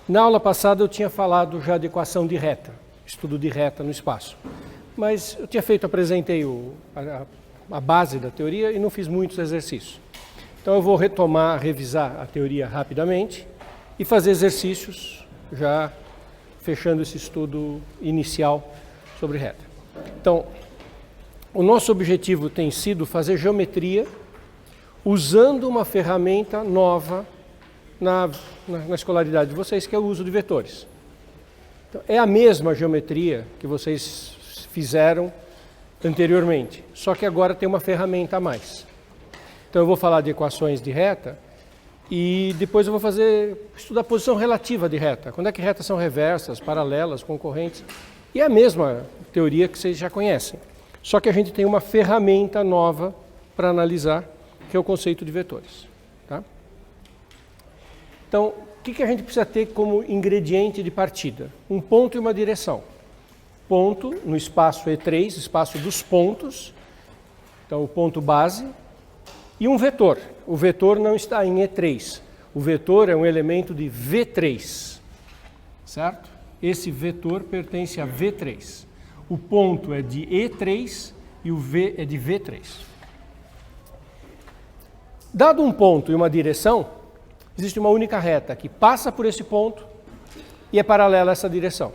Na aula passada eu tinha falado já de equação de reta, estudo de reta no espaço. Mas eu apresentei a base da teoria e não fiz muitos exercícios. Então eu vou revisar a teoria rapidamente e fazer exercícios já fechando esse estudo inicial sobre reta. Então, o nosso objetivo tem sido fazer geometria usando uma ferramenta nova na escolaridade de vocês, que é o uso de vetores. Então, é a mesma geometria que vocês fizeram anteriormente, só que agora tem uma ferramenta a mais. Então eu vou falar de equações de reta e depois eu vou estudar a posição relativa de reta. Quando é que retas são reversas, paralelas, concorrentes. E é a mesma teoria que vocês já conhecem. Só que a gente tem uma ferramenta nova para analisar, que é o conceito de vetores. Tá? Então, o que a gente precisa ter como ingrediente de partida? Um ponto e uma direção. Ponto no espaço E3, espaço dos pontos, então o ponto base, e um vetor. O vetor não está em E3. O vetor é um elemento de V3, certo? Esse vetor pertence a V3. O ponto é de E3 e o V é de V3. Dado um ponto e uma direção, existe uma única reta que passa por esse ponto e é paralela a essa direção,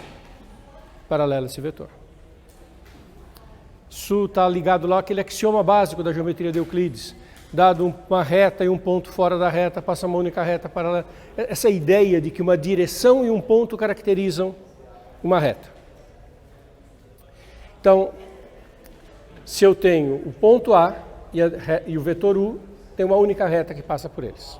paralela a esse vetor. Isso está ligado lá àquele axioma básico da geometria de Euclides. Dado uma reta e um ponto fora da reta, passa uma única reta paralela. Essa ideia de que uma direção e um ponto caracterizam uma reta. Então, se eu tenho o ponto A e o vetor U, tem uma única reta que passa por eles.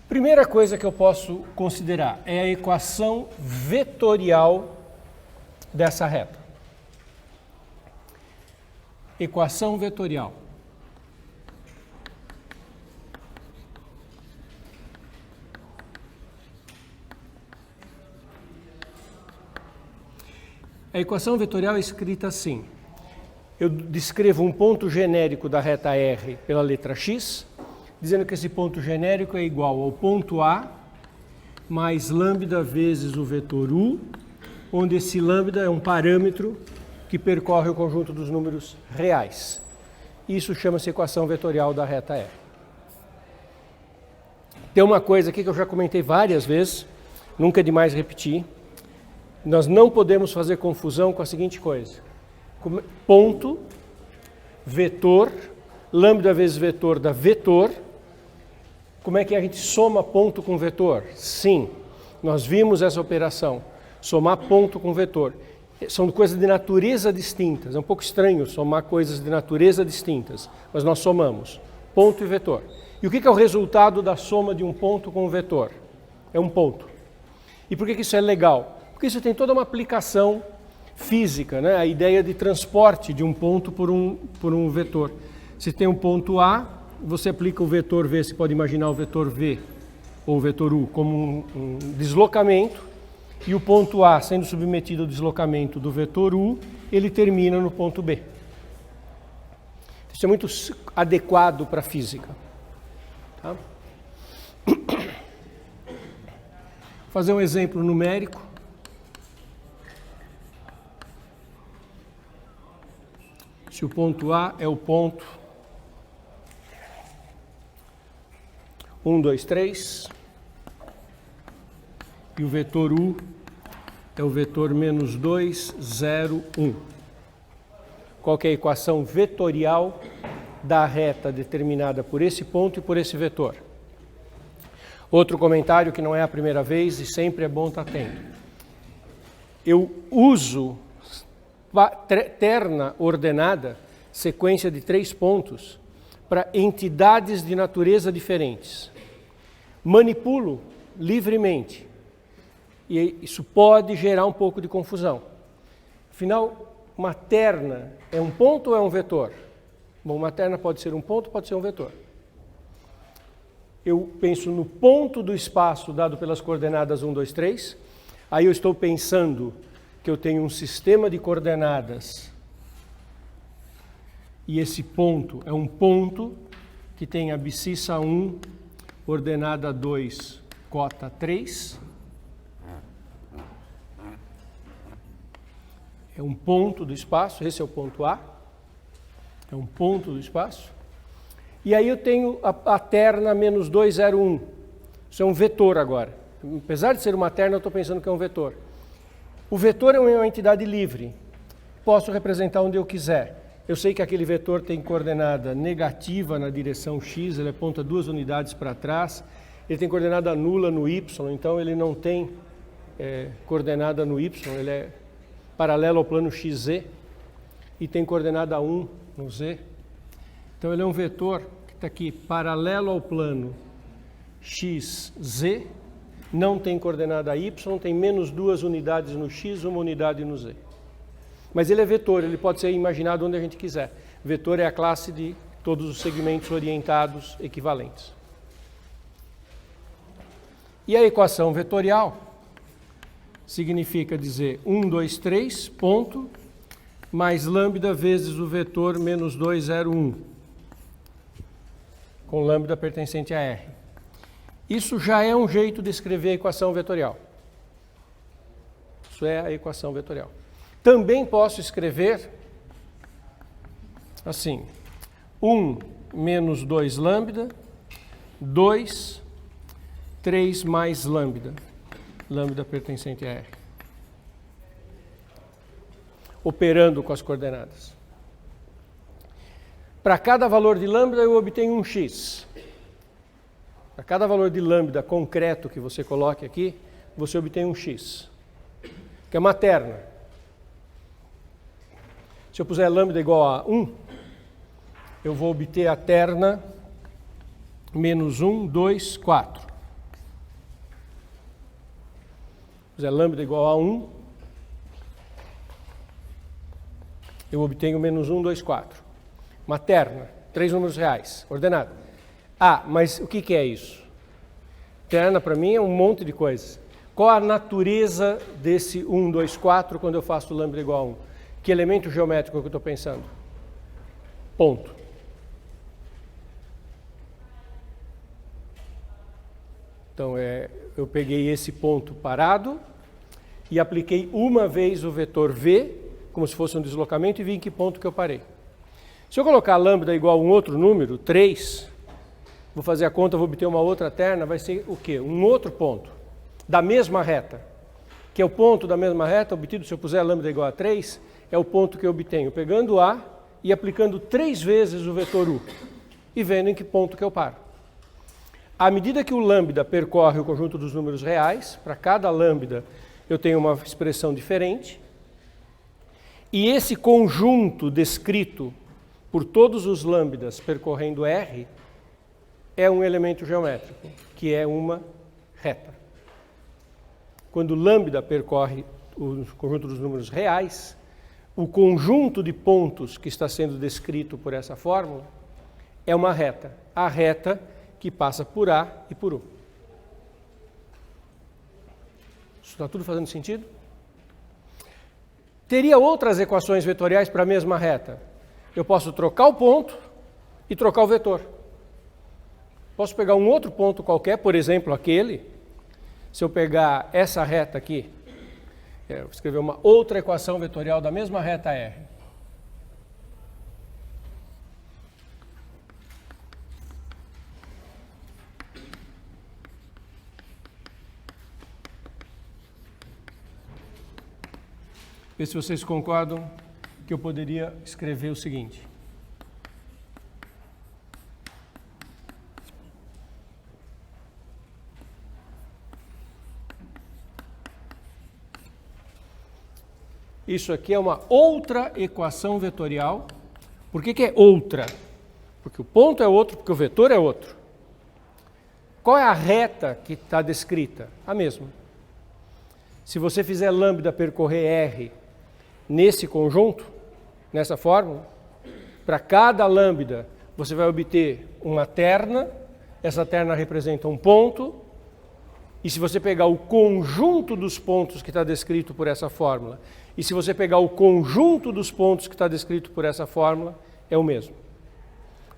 Primeira coisa que eu posso considerar é a equação vetorial dessa reta. Equação vetorial. A equação vetorial é escrita assim. Eu descrevo um ponto genérico da reta R pela letra X, dizendo que esse ponto genérico é igual ao ponto A mais lambda vezes o vetor U, onde esse lambda é um parâmetro que percorre o conjunto dos números reais. Isso chama-se equação vetorial da reta R. Tem uma coisa aqui que eu já comentei várias vezes, nunca é demais repetir. Nós não podemos fazer confusão com a seguinte coisa. Ponto, vetor, lambda vezes vetor dá vetor. Como é que a gente soma ponto com vetor? Sim, nós vimos essa operação, somar ponto com vetor. São coisas de natureza distintas, é um pouco estranho somar coisas de natureza distintas, mas nós somamos ponto e vetor. E o que é o resultado da soma de um ponto com um vetor? É um ponto. E por que isso é legal? Porque isso tem toda uma aplicação física, né? A ideia de transporte de um ponto por um vetor. Se tem um ponto A, você aplica o vetor V, você pode imaginar o vetor V ou o vetor U como um deslocamento, e o ponto A, sendo submetido ao deslocamento do vetor U, ele termina no ponto B. Isso é muito adequado para a física. Tá? Vou fazer um exemplo numérico. Se o ponto A é o ponto 1, 2, 3, e o vetor U é o vetor menos 2, 0, 1. Qual que é a equação vetorial da reta determinada por esse ponto e por esse vetor? Outro comentário que não é a primeira vez e sempre é bom estar atento. Eu uso terna ordenada, sequência de 3 pontos, para entidades de natureza diferentes. Manipulo livremente. E isso pode gerar um pouco de confusão. Afinal, uma terna é um ponto ou é um vetor? Bom, uma terna pode ser um ponto, pode ser um vetor. Eu penso no ponto do espaço dado pelas coordenadas 1, 2, 3. Aí eu estou pensando que eu tenho um sistema de coordenadas e esse ponto é um ponto que tem abscissa 1, ordenada 2, cota 3. É um ponto do espaço, esse é o ponto A. É um ponto do espaço. E aí eu tenho a terna menos 2, 0, 1. Isso é um vetor agora. Apesar de ser uma terna, eu estou pensando que é um vetor. O vetor é uma entidade livre. Posso representar onde eu quiser. Eu sei que aquele vetor tem coordenada negativa na direção x, ele aponta 2 unidades para trás. Ele tem coordenada nula no y, então ele não tem coordenada no y, ele é paralelo ao plano xz e tem coordenada 1 no z. Então ele é um vetor que está aqui paralelo ao plano xz, não tem coordenada y, tem menos 2 unidades no x, 1 unidade no z. Mas ele é vetor, ele pode ser imaginado onde a gente quiser. Vetor é a classe de todos os segmentos orientados equivalentes. E a equação vetorial significa dizer 1, 2, 3, ponto, mais lambda vezes o vetor menos 2, 0, 1, com lambda pertencente a R. Isso já é um jeito de escrever a equação vetorial. Isso é a equação vetorial. Também posso escrever assim, 1 menos 2 lambda, 2, 3 mais lambda, lambda pertencente a R. Operando com as coordenadas. Para cada valor de lambda eu obtenho um x. Para cada valor de lambda concreto que você coloque aqui, você obtém um x, que é uma terna. Se eu puser lambda igual a 1, eu vou obter a terna menos 1, 2, 4. Se puser lambda igual a 1, eu obtenho menos 1, 2, 4. Uma terna, 3 números reais, ordenada. Ah, mas o que é isso? Terna para mim é um monte de coisas. Qual a natureza desse 1, 2, 4 quando eu faço lambda igual a 1? Que elemento geométrico que eu estou pensando? Ponto. Então, eu peguei esse ponto parado e apliquei uma vez o vetor V, como se fosse um deslocamento, e vi em que ponto que eu parei. Se eu colocar lambda igual a um outro número, 3, vou fazer a conta, vou obter uma outra terna, vai ser o quê? Um outro ponto da mesma reta, que é o ponto da mesma reta obtido, se eu puser lambda igual a 3, é o ponto que eu obtenho, pegando A e aplicando 3 vezes o vetor U, e vendo em que ponto que eu paro. À medida que o lambda percorre o conjunto dos números reais, para cada lambda eu tenho uma expressão diferente, e esse conjunto descrito por todos os lambdas percorrendo R é um elemento geométrico, que é uma reta. Quando lambda percorre o conjunto dos números reais, o conjunto de pontos que está sendo descrito por essa fórmula é uma reta. A reta que passa por A e por U. Isso está tudo fazendo sentido? Teria outras equações vetoriais para a mesma reta. Eu posso trocar o ponto e trocar o vetor. Posso pegar um outro ponto qualquer, por exemplo, aquele. Se eu pegar essa reta aqui, vou escrever uma outra equação vetorial da mesma reta R. Vê se vocês concordam que eu poderia escrever o seguinte. Isso aqui é uma outra equação vetorial. Por que é outra? Porque o ponto é outro, porque o vetor é outro. Qual é a reta que está descrita? A mesma. Se você fizer lambda percorrer R nesse conjunto, nessa fórmula, Para cada lambda, você vai obter uma terna, essa terna representa um ponto, e se você pegar o conjunto dos pontos que está descrito por essa fórmula, e se você pegar o conjunto dos pontos que está descrito por essa fórmula, é o mesmo.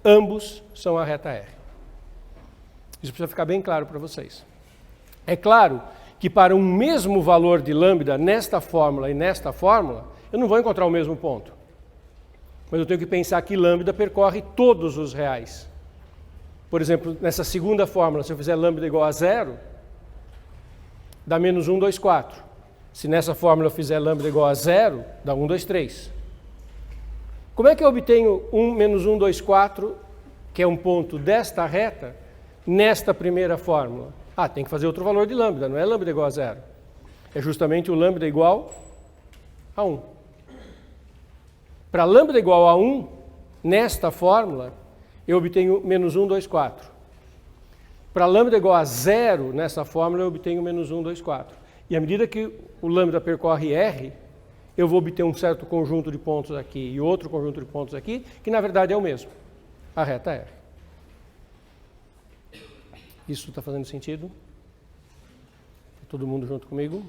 Ambos são a reta R. Isso precisa ficar bem claro para vocês. É claro que para um mesmo valor de lambda nesta fórmula e nesta fórmula, eu não vou encontrar o mesmo ponto. Mas eu tenho que pensar que lambda percorre todos os reais. Por exemplo, nessa segunda fórmula, se eu fizer lambda igual a 0, dá menos 1, 2, 4. Se nessa fórmula eu fizer lambda igual a 0, dá 1, 2, 3. Como é que eu obtenho menos 1, 2, 4, que é um ponto desta reta, nesta primeira fórmula? Ah, tem que fazer outro valor de lambda, não é lambda igual a 0. É justamente o lambda igual a 1. Para lambda igual a 1, nesta fórmula, eu obtenho menos 1, 2, 4. Para lambda igual a 0, nessa fórmula, eu obtenho menos 1, 2, 4. E à medida que o lambda percorre R, eu vou obter um certo conjunto de pontos aqui e outro conjunto de pontos aqui, que na verdade é o mesmo, a reta R. Isso está fazendo sentido? Todo mundo junto comigo?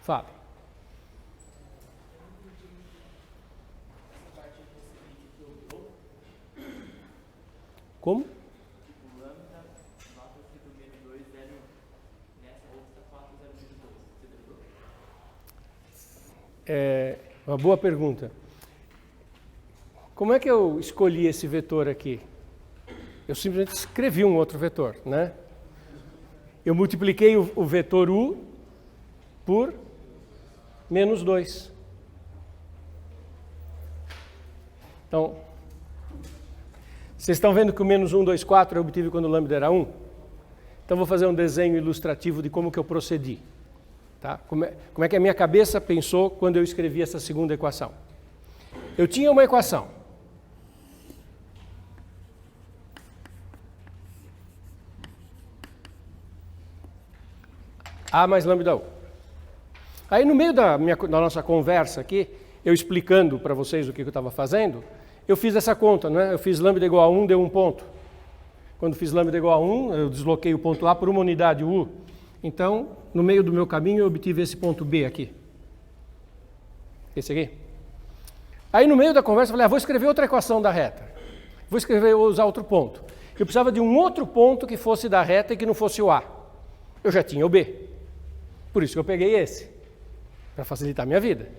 Fala. Como? É uma boa pergunta. Como é que eu escolhi esse vetor aqui? Eu simplesmente escrevi um outro vetor, né? Eu multipliquei o vetor u por menos 2. Então, vocês estão vendo que o menos 1, 2, 4 eu obtive quando o lambda era 1? Então, vou fazer um desenho ilustrativo de como que eu procedi. Tá? Como é que a minha cabeça pensou quando eu escrevi essa segunda equação? Eu tinha uma equação. A mais lambda U. Aí no meio da nossa conversa aqui, eu explicando para vocês o que eu estava fazendo, eu fiz essa conta, né? Eu fiz lambda igual a 1, deu um ponto. Quando fiz lambda igual a 1, eu desloquei o ponto A por uma unidade U. Então, no meio do meu caminho, eu obtive esse ponto B aqui. Esse aqui. Aí, no meio da conversa, eu falei, vou escrever outra equação da reta. Vou usar outro ponto. Eu precisava de um outro ponto que fosse da reta e que não fosse o A. Eu já tinha o B. Por isso que eu peguei esse, para facilitar a minha vida.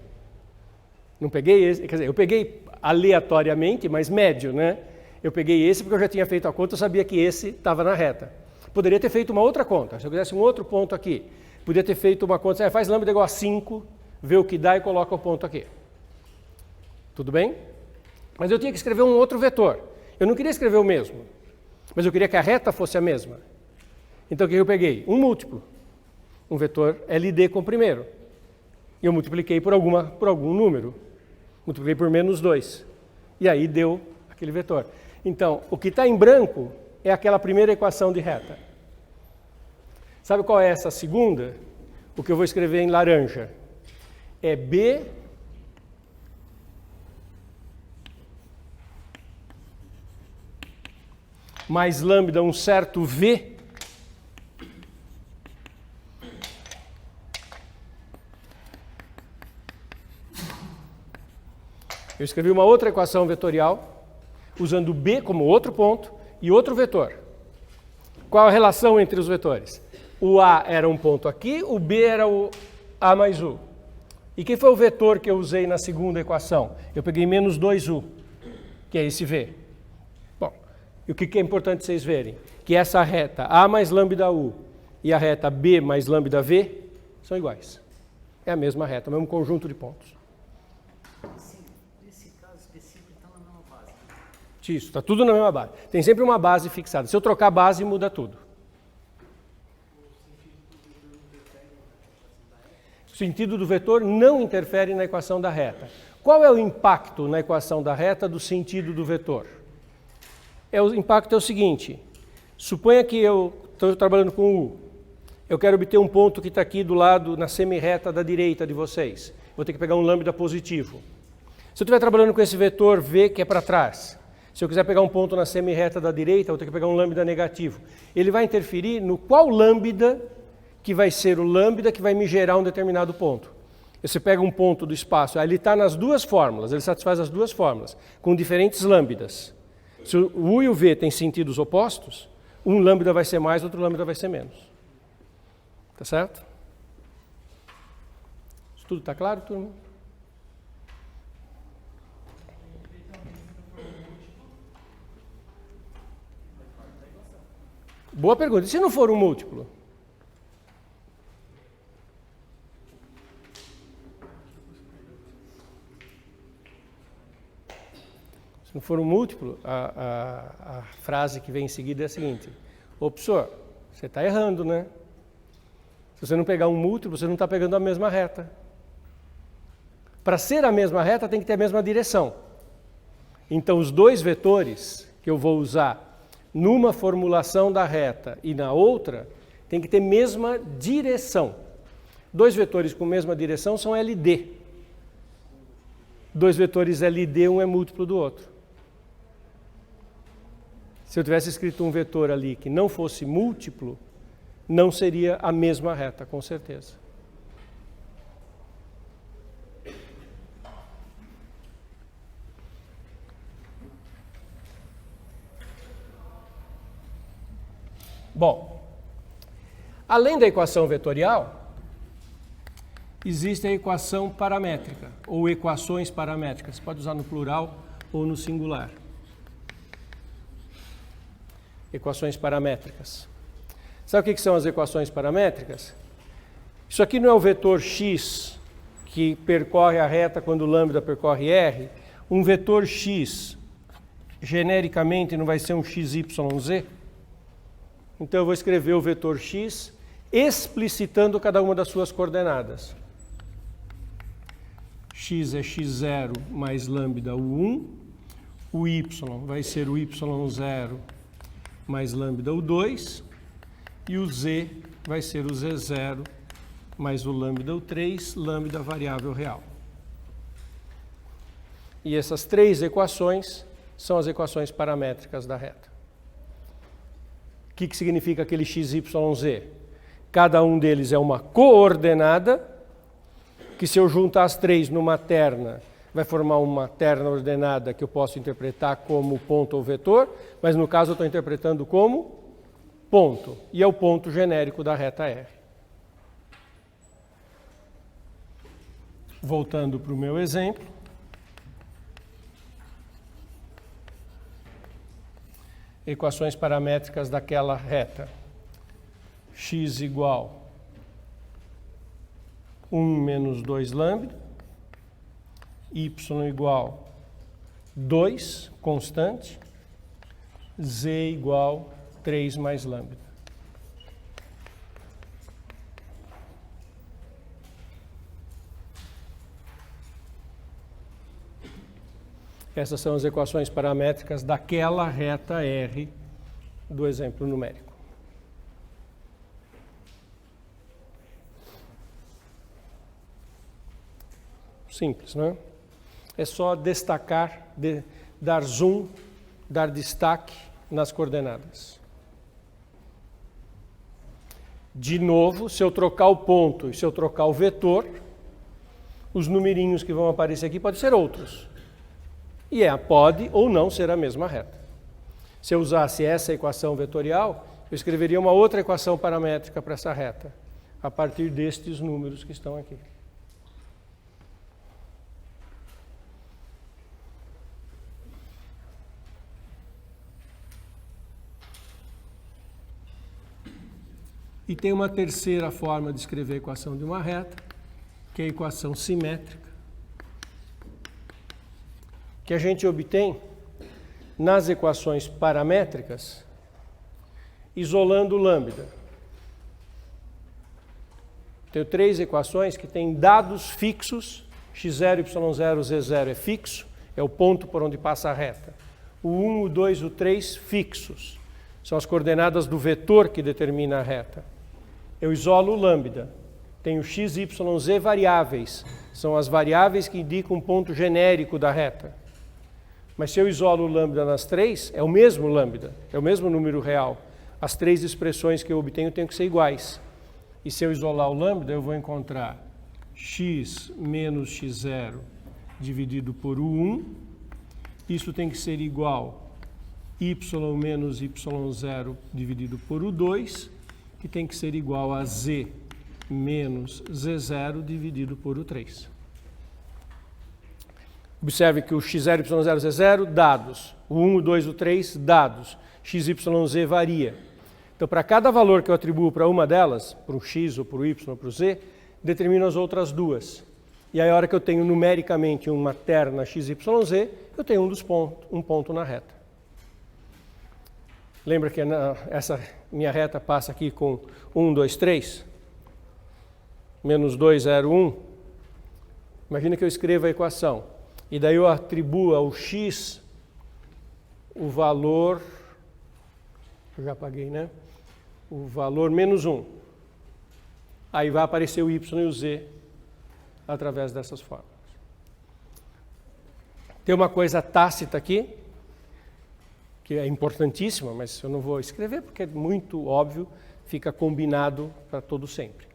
Não peguei esse, quer dizer, eu peguei aleatoriamente, mas médio, né? Eu peguei esse porque eu já tinha feito a conta, eu sabia que esse estava na reta. Poderia ter feito uma outra conta, se eu quisesse um outro ponto aqui. Podia ter feito uma conta, faz lambda igual a 5, vê o que dá e coloca o ponto aqui. Tudo bem? Mas eu tinha que escrever um outro vetor. Eu não queria escrever o mesmo, mas eu queria que a reta fosse a mesma. Então o que eu peguei? Um múltiplo. Um vetor LD com o primeiro. E eu multipliquei por algum número. Multipliquei por menos 2. E aí deu aquele vetor. Então, o que está em branco é aquela primeira equação de reta. Sabe qual é essa segunda? O que eu vou escrever em laranja. É B mais lambda um certo V eu escrevi uma outra equação vetorial usando B como outro ponto e outro vetor. Qual a relação entre os vetores? O A era um ponto aqui, o B era o A mais U. E quem foi o vetor que eu usei na segunda equação? Eu peguei menos 2U, que é esse V. Bom, e o que é importante vocês verem? Que essa reta A mais lambda U e a reta B mais lambda V são iguais. É a mesma reta, o mesmo conjunto de pontos. Nesse caso específico, está na mesma base. Isso, está tudo na mesma base. Tem sempre uma base fixada. Se eu trocar a base, muda tudo. O sentido do vetor não interfere na equação da reta. Qual é o impacto na equação da reta do sentido do vetor? O impacto é o seguinte. Suponha que eu estou trabalhando com U. Eu quero obter um ponto que está aqui do lado, na semi-reta da direita de vocês. Vou ter que pegar um lambda positivo. Se eu estiver trabalhando com esse vetor V que é para trás, se eu quiser pegar um ponto na semi-reta da direita, eu vou ter que pegar um lambda negativo. Ele vai interferir no qual lambda que vai ser o lambda que vai me gerar um determinado ponto. Você pega um ponto do espaço, aí ele está nas duas fórmulas, ele satisfaz as duas fórmulas, com diferentes lambdas. Se o U e o V têm sentidos opostos, um lambda vai ser mais, outro lambda vai ser menos. Tá certo? Isso tudo está claro, turma? Boa pergunta. E se não for um múltiplo? Se não for um múltiplo, a frase que vem em seguida é a seguinte: ô professor, você está errando, né? Se você não pegar um múltiplo, você não está pegando a mesma reta. Para ser a mesma reta, tem que ter a mesma direção. Então, os dois vetores que eu vou usar numa formulação da reta e na outra, tem que ter mesma direção. Dois vetores com mesma direção são LD. Dois vetores LD, um é múltiplo do outro. Se eu tivesse escrito um vetor ali que não fosse múltiplo, não seria a mesma reta, com certeza. Bom, além da equação vetorial, existe a equação paramétrica, ou equações paramétricas. Você pode usar no plural ou no singular. Equações paramétricas. Sabe o que são as equações paramétricas? Isso aqui não é o vetor x que percorre a reta quando o lambda percorre r. Um vetor x, genericamente, não vai ser um xyz. Então eu vou escrever o vetor x explicitando cada uma das suas coordenadas. X é x0 mais lambda u1, o y vai ser o y0 mais lambda u2, e o z vai ser o z0 mais o lambda u3, lambda variável real. E essas três equações são as equações paramétricas da reta. O que significa aquele x, y, z? Cada um deles é uma coordenada, que se eu juntar as três numa terna, vai formar uma terna ordenada que eu posso interpretar como ponto ou vetor, mas no caso eu estou interpretando como ponto, e é o ponto genérico da reta R. Voltando para o meu exemplo. Equações paramétricas daquela reta. X igual 1 menos 2 lambda, y igual 2, constante, z igual 3 mais lambda. Essas são as equações paramétricas daquela reta R do exemplo numérico. Simples, não é? É só destacar, dar zoom, dar destaque nas coordenadas. De novo, se eu trocar o ponto e se eu trocar o vetor, os numerinhos que vão aparecer aqui podem ser outros. E pode ou não ser a mesma reta. Se eu usasse essa equação vetorial, eu escreveria uma outra equação paramétrica para essa reta, a partir destes números que estão aqui. E tem uma terceira forma de escrever a equação de uma reta, que é a equação simétrica, que a gente obtém nas equações paramétricas, isolando o lambda. Tenho três equações que têm dados fixos, x0, y0, z0 é fixo, é o ponto por onde passa a reta. O 1, o 2, o 3 fixos, são as coordenadas do vetor que determina a reta. Eu isolo o lambda. tenho x, y, z variáveis. São as variáveis que indicam um ponto genérico da reta. Mas se eu isolo o lambda nas três, é o mesmo lambda, é o mesmo número real. As três expressões que eu obtenho têm que ser iguais. E se eu isolar o lambda, eu vou encontrar x menos x0 dividido por u1. Isso tem que ser igual a y menos y0 dividido por u2, que tem que ser igual a z menos z0 dividido por u3. Observe que o x0, y0, z0, dados. O 1, o 2, o 3, dados. x, y, z varia. Então, para cada valor que eu atribuo para uma delas, para o x, ou para o y, ou para o z, determino as outras duas. E aí, a hora que eu tenho numericamente uma terna x, y, z, eu tenho um ponto na reta. Lembra que essa minha reta passa aqui com 1, 2, 3? Menos 2, 0, 1. Imagina que eu escreva a equação. E daí eu atribuo ao x o valor, eu já apaguei, né? O valor menos 1. Aí vai aparecer o y e o z através dessas fórmulas. Tem uma coisa tácita aqui, que é importantíssima, mas eu não vou escrever porque é muito óbvio, fica combinado para todo sempre.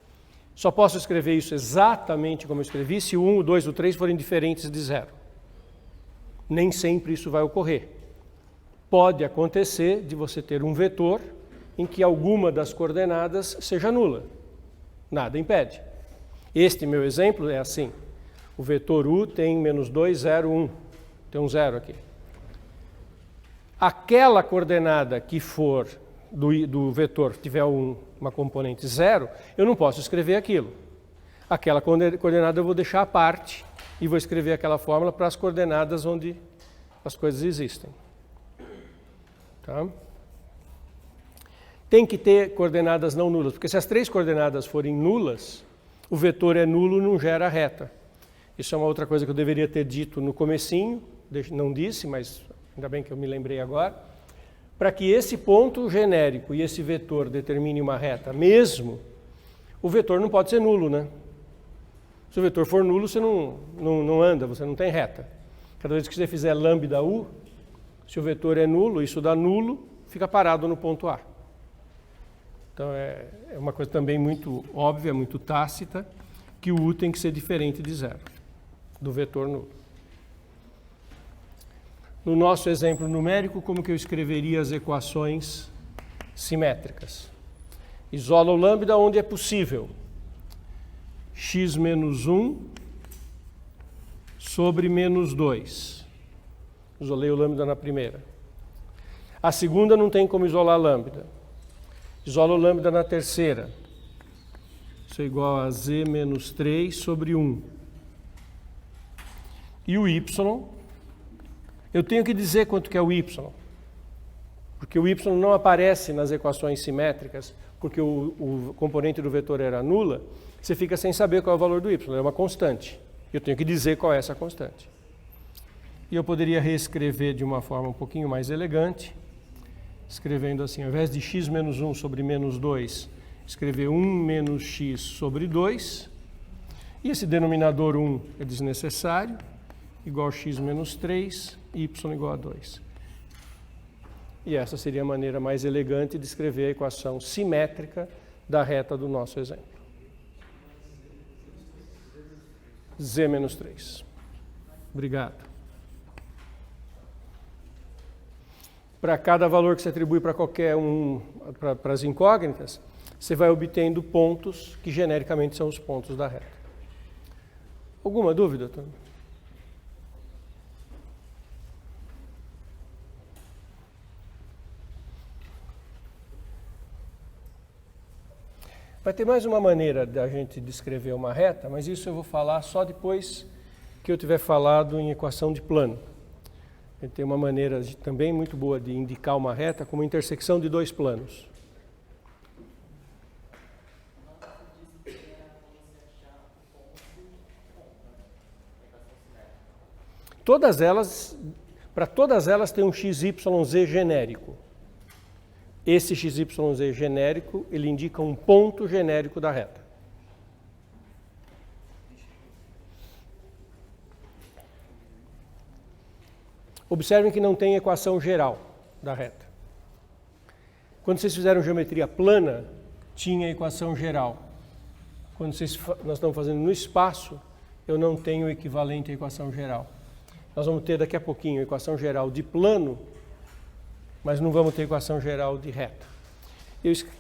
Só posso escrever isso exatamente como eu escrevi se o 1, o 2 e o 3 forem diferentes de 0. Nem sempre isso vai ocorrer. Pode acontecer de você ter um vetor em que alguma das coordenadas seja nula. Nada impede. Este meu exemplo é assim. O vetor u tem menos 2, 0, 1. Tem um 0 aqui. Aquela coordenada que for do vetor tiver uma componente 0, eu não posso escrever aquilo. Aquela coordenada eu vou deixar à parte e vou escrever aquela fórmula para as coordenadas onde as coisas existem. Tá? Tem que ter coordenadas não nulas, porque se as três coordenadas forem nulas, o vetor é nulo e não gera reta. Isso é uma outra coisa que eu deveria ter dito no comecinho, não disse, mas ainda bem que eu me lembrei agora. Para que esse ponto genérico e esse vetor determine uma reta mesmo, o vetor não pode ser nulo, né? Se o vetor for nulo, você não anda, você não tem reta. Cada vez que você fizer lambda u, se o vetor é nulo, isso dá nulo, fica parado no ponto A. Então é uma coisa também muito óbvia, muito tácita, que o u tem que ser diferente de 0, do vetor nulo. No nosso exemplo numérico, como que eu escreveria as equações simétricas? Isola o lambda onde é possível. X menos 1 sobre menos 2. Isolei o lambda na primeira. A segunda não tem como isolar lambda. Isola o lambda na terceira. Isso é igual a z menos 3 sobre 1. E o y, eu tenho que dizer quanto que é o y. Porque o y não aparece nas equações simétricas, porque o componente do vetor era nula, você fica sem saber qual é o valor do y, é uma constante. Eu tenho que dizer qual é essa constante. E eu poderia reescrever de uma forma um pouquinho mais elegante, escrevendo assim, ao invés de x menos 1 sobre menos 2, escrever 1 menos x sobre 2, e esse denominador 1 é desnecessário, igual a x menos 3, y igual a 2. E essa seria a maneira mais elegante de escrever a equação simétrica da reta do nosso exemplo. Z menos 3. Obrigado. Para cada valor que você atribui para qualquer para as incógnitas, você vai obtendo pontos que genericamente são os pontos da reta. Alguma dúvida, Tony? Vai ter mais uma maneira da gente descrever uma reta, mas isso eu vou falar só depois que eu tiver falado em equação de plano. Tem uma maneira também muito boa de indicar uma reta como intersecção de dois planos. Todas elas, para todas elas tem um XYZ genérico. Esse XYZ genérico, ele indica um ponto genérico da reta. Observem que não tem equação geral da reta. Quando vocês fizeram geometria plana, tinha equação geral. Quando nós estamos fazendo no espaço, eu não tenho o equivalente à equação geral. Nós vamos ter daqui a pouquinho a equação geral de plano, mas não vamos ter equação geral de reta.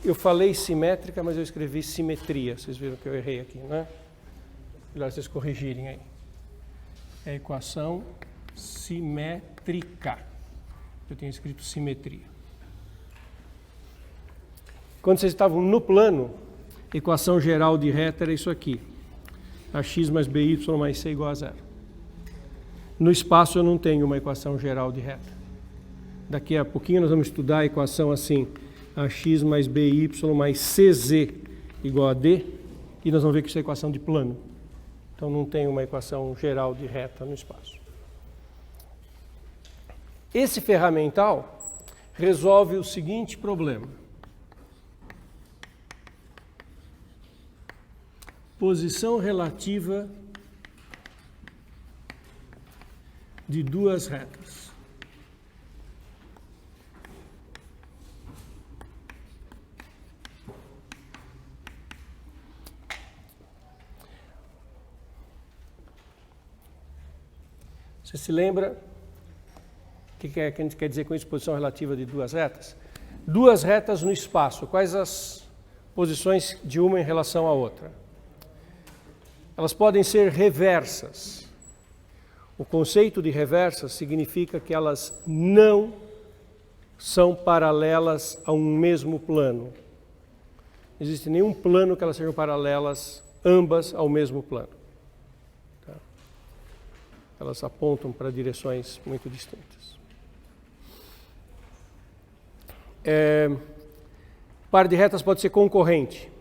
Eu falei simétrica, mas eu escrevi simetria. Vocês viram que eu errei aqui, né? Melhor vocês corrigirem aí. É equação simétrica. Eu tenho escrito simetria. Quando vocês estavam no plano, equação geral de reta era isso aqui. Ax mais by mais c igual a zero. No espaço eu não tenho uma equação geral de reta. Daqui a pouquinho nós vamos estudar a equação assim. Ax mais by mais cz igual a d. E nós vamos ver que isso é equação de plano. Então não tem uma equação geral de reta no espaço. Esse ferramental resolve o seguinte problema. Posição relativa de duas retas. Você se lembra o que a gente quer dizer com isso, posição relativa de duas retas? Duas retas no espaço, quais as posições de uma em relação à outra? Elas podem ser reversas. O conceito de reversas significa que elas não são paralelas a um mesmo plano. Não existe nenhum plano que elas sejam paralelas, ambas ao mesmo plano. Tá? Elas apontam para direções muito distintas. Par de retas pode ser concorrente.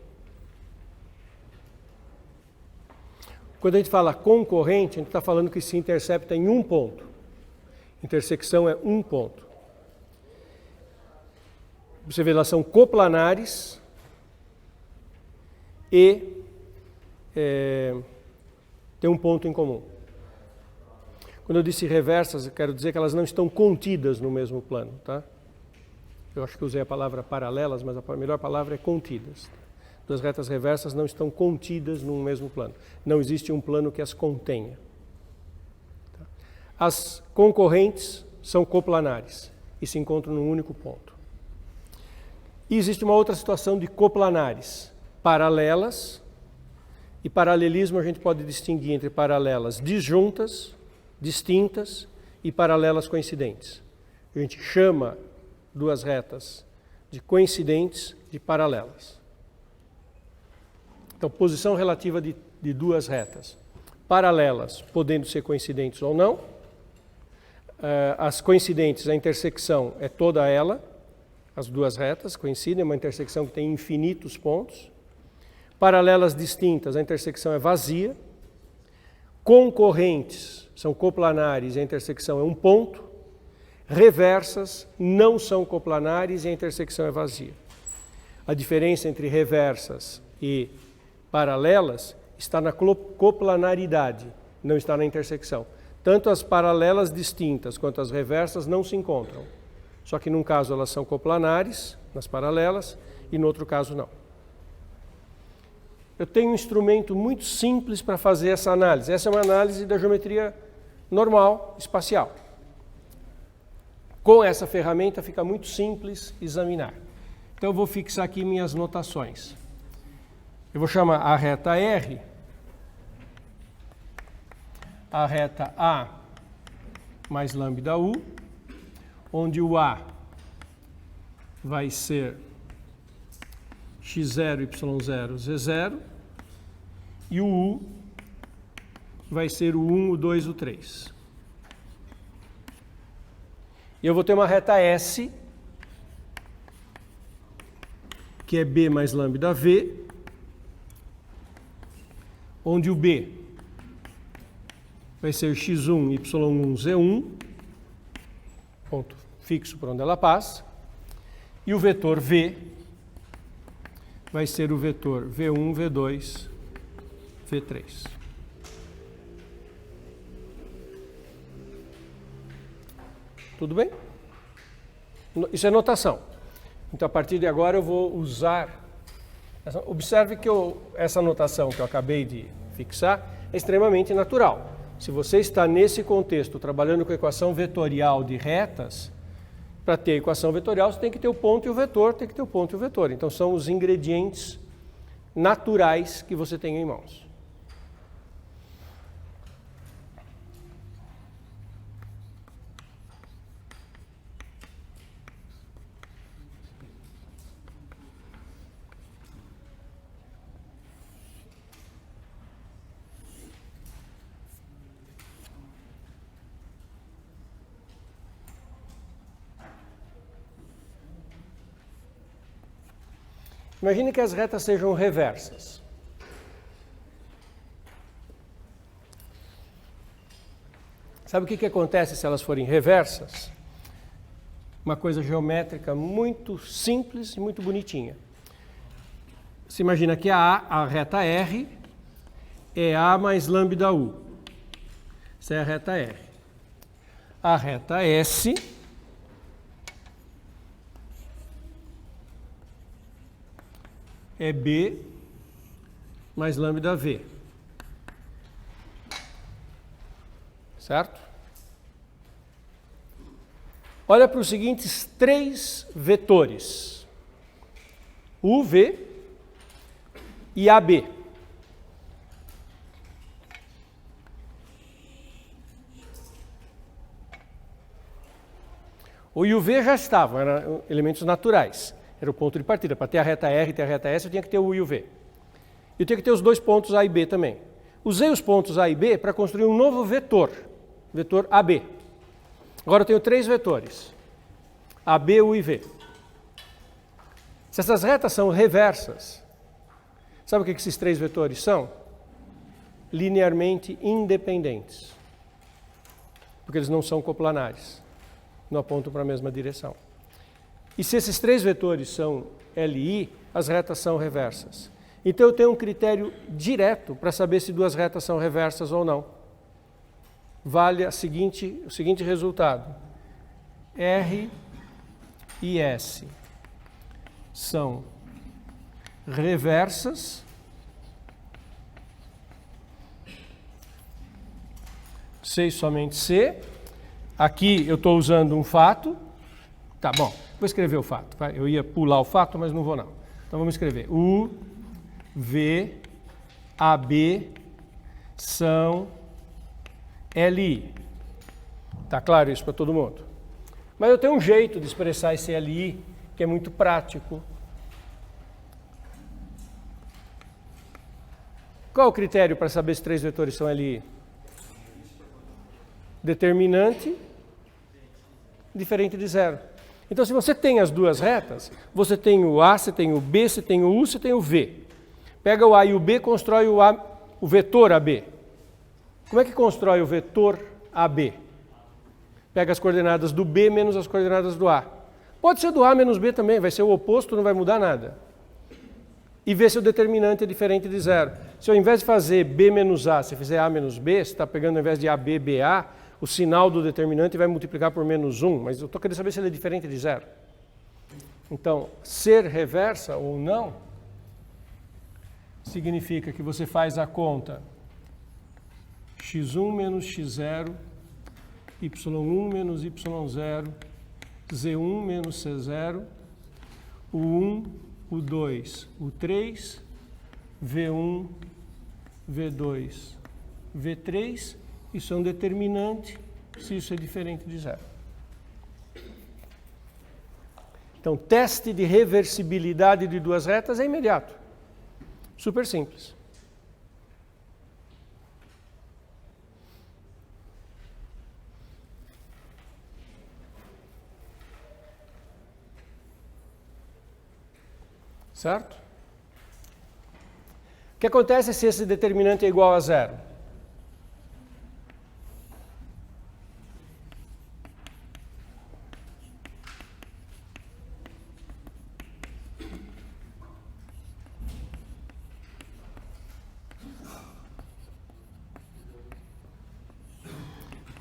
Quando a gente fala concorrente, a gente está falando que se intercepta em um ponto. Intersecção é um ponto. Você vê, elas são coplanares e tem um ponto em comum. Quando eu disse reversas, eu quero dizer que elas não estão contidas no mesmo plano, tá? Eu acho que usei a palavra paralelas, mas a melhor palavra é contidas. Duas retas reversas não estão contidas num mesmo plano. Não existe um plano que as contenha. As concorrentes são coplanares e se encontram num único ponto. E existe uma outra situação de coplanares, paralelas, e paralelismo a gente pode distinguir entre paralelas disjuntas, distintas e paralelas coincidentes. A gente chama duas retas de coincidentes de paralelas. Então, posição relativa de duas retas. Paralelas, podendo ser coincidentes ou não. As coincidentes, a intersecção é toda ela. As duas retas coincidem, é uma intersecção que tem infinitos pontos. Paralelas distintas, a intersecção é vazia. Concorrentes, são coplanares e a intersecção é um ponto. Reversas não são coplanares e a intersecção é vazia. A diferença entre reversas e paralelas está na coplanaridade, não está na intersecção. Tanto as paralelas distintas quanto as reversas não se encontram. Só que num caso elas são coplanares, nas paralelas, e no outro caso não. Eu tenho um instrumento muito simples para fazer essa análise. Essa é uma análise da geometria normal, espacial. Com essa ferramenta fica muito simples examinar. Então eu vou fixar aqui minhas notações. Eu vou chamar a reta R, a reta A mais lambda U, onde o A vai ser x0, y0, z0, e o U vai ser o 1, o 2, o 3. E eu vou ter uma reta S, que é B mais lambda V, onde o B vai ser x1, y1, z1, ponto fixo por onde ela passa, e o vetor V vai ser o vetor V1, V2, V3. Tudo bem? Isso é notação. Então, a partir de agora, eu vou usar... Observe que essa notação que eu acabei de fixar é extremamente natural. Se você está nesse contexto, trabalhando com equação vetorial de retas, para ter equação vetorial, você tem que ter o ponto e o vetor, tem que ter o ponto e o vetor. Então, são os ingredientes naturais que você tem em mãos. Imagine que as retas sejam reversas. Sabe o que acontece se elas forem reversas? Uma coisa geométrica muito simples e muito bonitinha. Você imagina que a reta R é A mais lambda U. Essa é a reta R. A reta S é B mais lambda V. Certo? Olha para os seguintes 3 vetores. UV e AB. O UV já estavam, eram elementos naturais. Era o ponto de partida. Para ter a reta R e ter a reta S, eu tinha que ter o U e o V. Eu tinha que ter os 2 pontos A e B também. Usei os pontos A e B para construir um novo vetor, vetor AB. Agora eu tenho 3 vetores, AB, U e V. Se essas retas são reversas, sabe o que esses 3 vetores são? Linearmente independentes. Porque eles não são coplanares, não apontam para a mesma direção. E se esses 3 vetores são LI, as retas são reversas. Então eu tenho um critério direto para saber se 2 retas são reversas ou não. Vale o seguinte resultado. R e S são reversas C e somente C. Aqui eu estou usando um fato. Tá bom, vou escrever o fato. Vai? Eu ia pular o fato, mas não vou não. Então vamos escrever. U, V, AB são LI. Tá claro isso para todo mundo? Mas eu tenho um jeito de expressar esse LI que é muito prático. Qual é o critério para saber se 3 vetores são LI? Determinante diferente de zero. Então, se você tem as 2 retas, você tem o A, você tem o B, você tem o U, você tem o V. Pega o A e o B, constrói o vetor AB. Como é que constrói o vetor AB? Pega as coordenadas do B menos as coordenadas do A. Pode ser do A menos B também, vai ser o oposto, não vai mudar nada. E vê se o determinante é diferente de zero. Se ao invés de fazer B menos A, você fizer A menos B, você está pegando ao invés de AB, BA, o sinal do determinante vai multiplicar por menos 1, mas eu estou querendo saber se ele é diferente de zero. Então, ser reversa ou não, significa que você faz a conta x1 menos x0, y1 menos y0, z1 menos c0, u1, u2, u3, v1, v2, v3, isso é um determinante se isso é diferente de zero. Então, teste de reversibilidade de 2 retas é imediato. Super simples. Certo? O que acontece se esse determinante é igual a zero?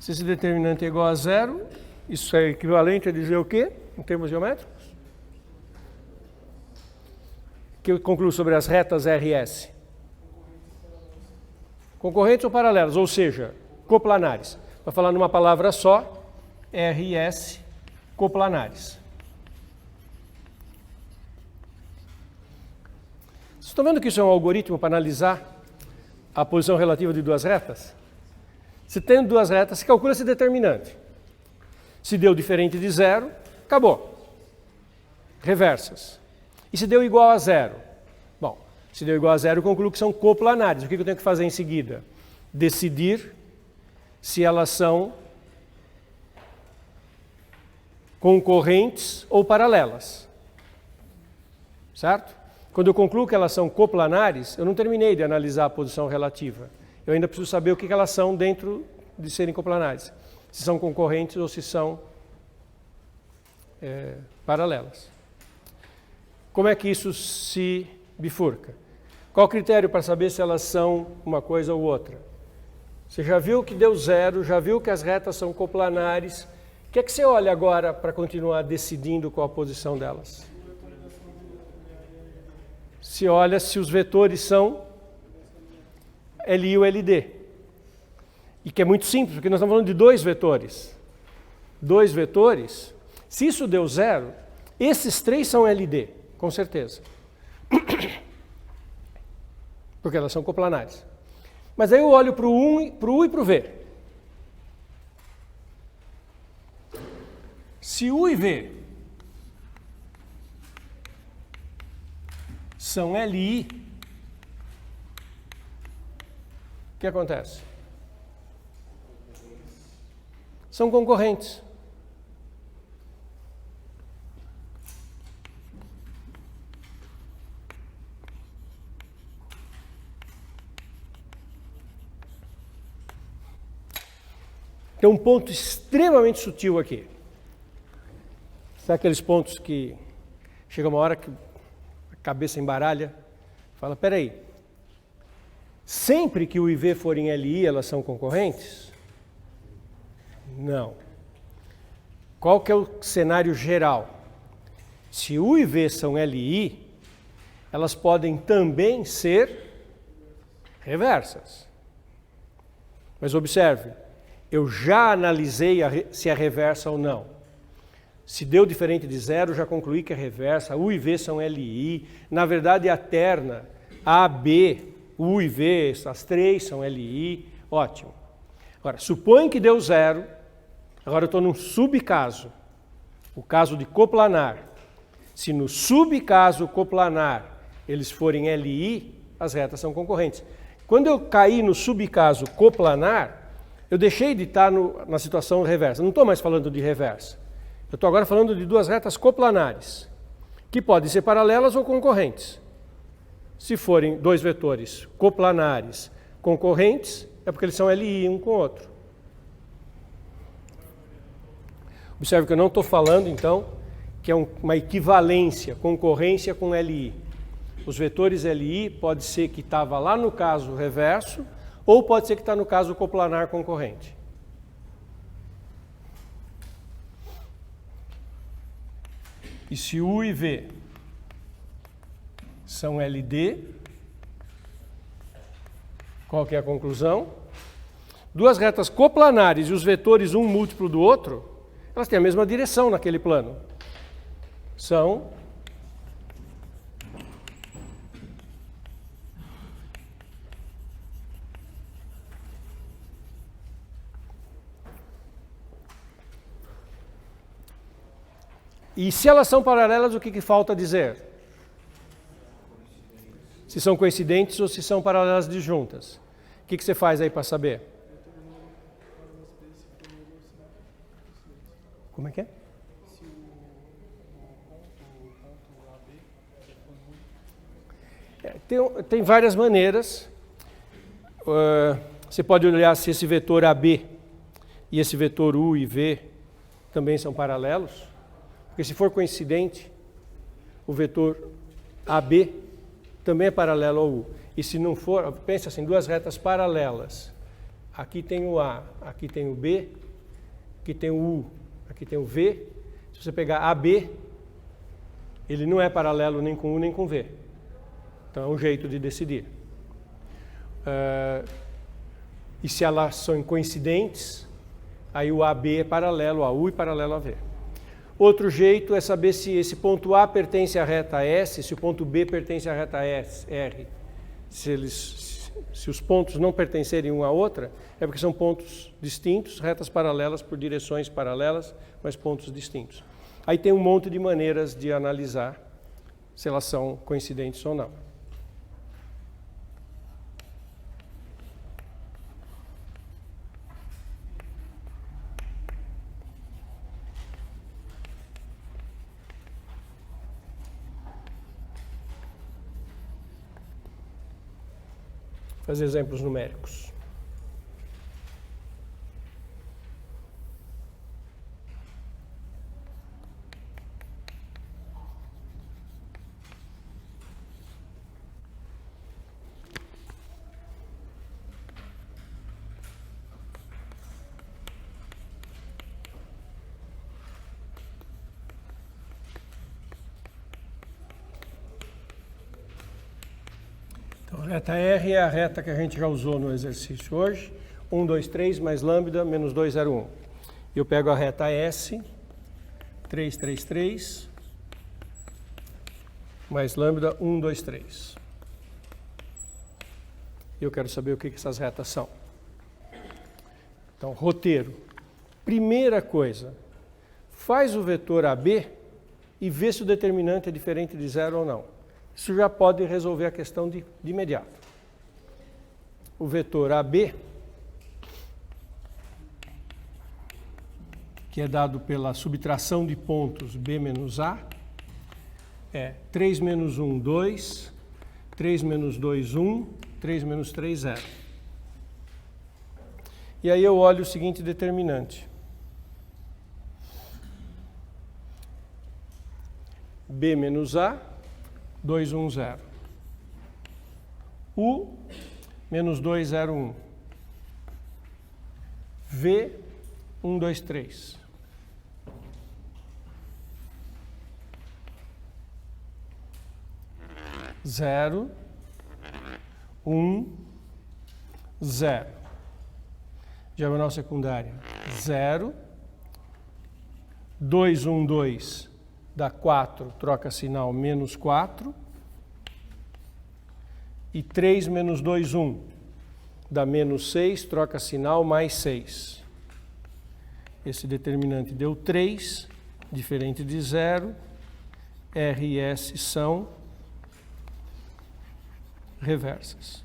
Se esse determinante é igual a zero, Isso é equivalente a dizer o quê, em termos geométricos? Que eu concluo sobre as retas RS? Concorrentes ou paralelas, ou seja, coplanares. Para falar numa palavra só, RS coplanares. Vocês estão vendo que isso é um algoritmo para analisar a posição relativa de duas retas? Se tem duas retas, se calcula esse determinante. Se deu diferente de zero, acabou. Reversas. E se deu igual a zero? Bom, se deu igual a zero, eu concluo que são coplanares. O que eu tenho que fazer em seguida? Decidir se elas são concorrentes ou paralelas. Certo? Quando eu concluo que elas são coplanares, eu não terminei de analisar a posição relativa. Eu ainda preciso saber o que elas são dentro de serem coplanares. Se são concorrentes ou se são paralelas. Como é que isso se bifurca? Qual o critério para saber se elas são uma coisa ou outra? Você já viu que deu zero, já viu que as retas são coplanares. O que é que você olha agora para continuar decidindo qual a posição delas? Se olha se os vetores são LI ou LD. E que é muito simples, porque nós estamos falando de dois vetores. Dois vetores. Se isso deu zero, esses três são LD, com certeza. Porque elas são coplanares. Mas aí eu olho para o U e para o V. Se U e V são LI, o que acontece? São concorrentes. Tem um ponto extremamente sutil aqui. Sabe aqueles pontos que chega uma hora que a cabeça embaralha? Fala, peraí, sempre que o IV for em LI, elas são concorrentes? Não. Qual que é o cenário geral? Se U e V são LI, elas podem também ser reversas. Mas observe, eu já analisei se é reversa ou não. Se deu diferente de zero, já concluí que é reversa. U e V são LI. Na verdade, a terna A, B, U e V, as três são LI. Ótimo. Agora, supõe que deu zero. Agora eu estou num subcaso. O caso de coplanar. Se no subcaso coplanar eles forem LI, as retas são concorrentes. Quando eu caí no subcaso coplanar, eu deixei de estar na situação reversa. Não estou mais falando de reversa. Eu estou agora falando de duas retas coplanares, que podem ser paralelas ou concorrentes. Se forem dois vetores coplanares concorrentes, é porque eles são LI um com o outro. Observe que eu não estou falando, então, que é uma equivalência, concorrência com LI. Os vetores LI pode ser que estava lá no caso reverso, ou pode ser que está no caso coplanar concorrente. E se U e V são LD, qual que é a conclusão? Duas retas coplanares e os vetores um múltiplo do outro, elas têm a mesma direção naquele plano. São e se elas são paralelas, o que falta dizer? Se são coincidentes ou se são paralelas disjuntas. O que você faz aí para saber? Como é que é? Tem várias maneiras. Você pode olhar se esse vetor AB e esse vetor U e V também são paralelos. Porque se for coincidente, o vetor AB também é paralelo ao U. E se não for, pensa assim, duas retas paralelas. Aqui tem o A, aqui tem o B, aqui tem o U. aqui tem o V. Se você pegar AB, ele não é paralelo nem com U nem com V. Então é um jeito de decidir. E se elas são coincidentes, aí o AB é paralelo a U e paralelo a V. Outro jeito é saber se esse ponto A pertence à reta S, se o ponto B pertence à reta R. Se os pontos não pertencerem uma à outra, é porque são pontos distintos, retas paralelas por direções paralelas, mas pontos distintos. Aí tem um monte de maneiras de analisar se elas são coincidentes ou não. Fazer exemplos numéricos. Então, a reta R é a reta que a gente já usou no exercício hoje. 1, 2, 3 mais lambda menos 2, 0, 1. Eu pego a reta S, 3, 3, 3, mais lambda 1, 2, 3. Eu quero saber o que essas retas são. Então, roteiro. Primeira coisa, faz o vetor AB e vê se o determinante é diferente de 0 ou não. Isso já pode resolver a questão de imediato. O vetor AB, que é dado pela subtração de pontos B menos A, é 3 menos 1, 2, 3 menos 2, 1, 3 menos 3, 0. E aí eu olho o seguinte determinante. B menos A, 2, 1, 0. U, menos 2, 0, 1. V, 1, 2, 3. Zero, 1, 0. Diagonal secundária, 0. 2, 1, 2 dá 4, troca sinal, menos 4. E 3 menos 2, 1 dá menos 6, troca sinal, mais 6. Esse determinante deu 3, diferente de 0. R e S são reversas.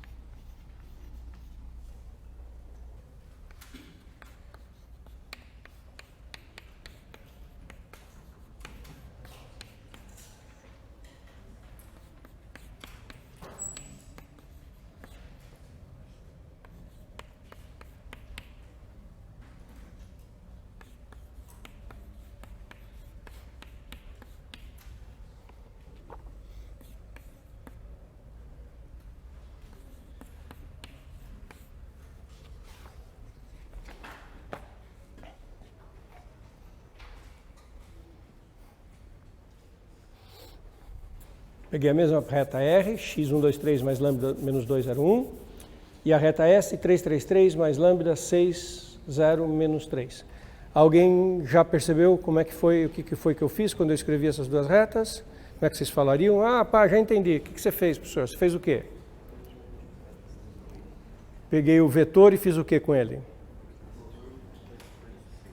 Peguei a mesma reta R, x 1, 2, 3 mais lambda menos 2, 0, 1. E a reta S, 3, 3, 3 mais lambda 6, 0, menos 3. Alguém já percebeu como é que foi, o que foi que eu fiz quando eu escrevi essas duas retas? Como é que vocês falariam? Ah, pá, já entendi. O que você fez, professor? Você fez o quê? Peguei o vetor e fiz o quê com ele?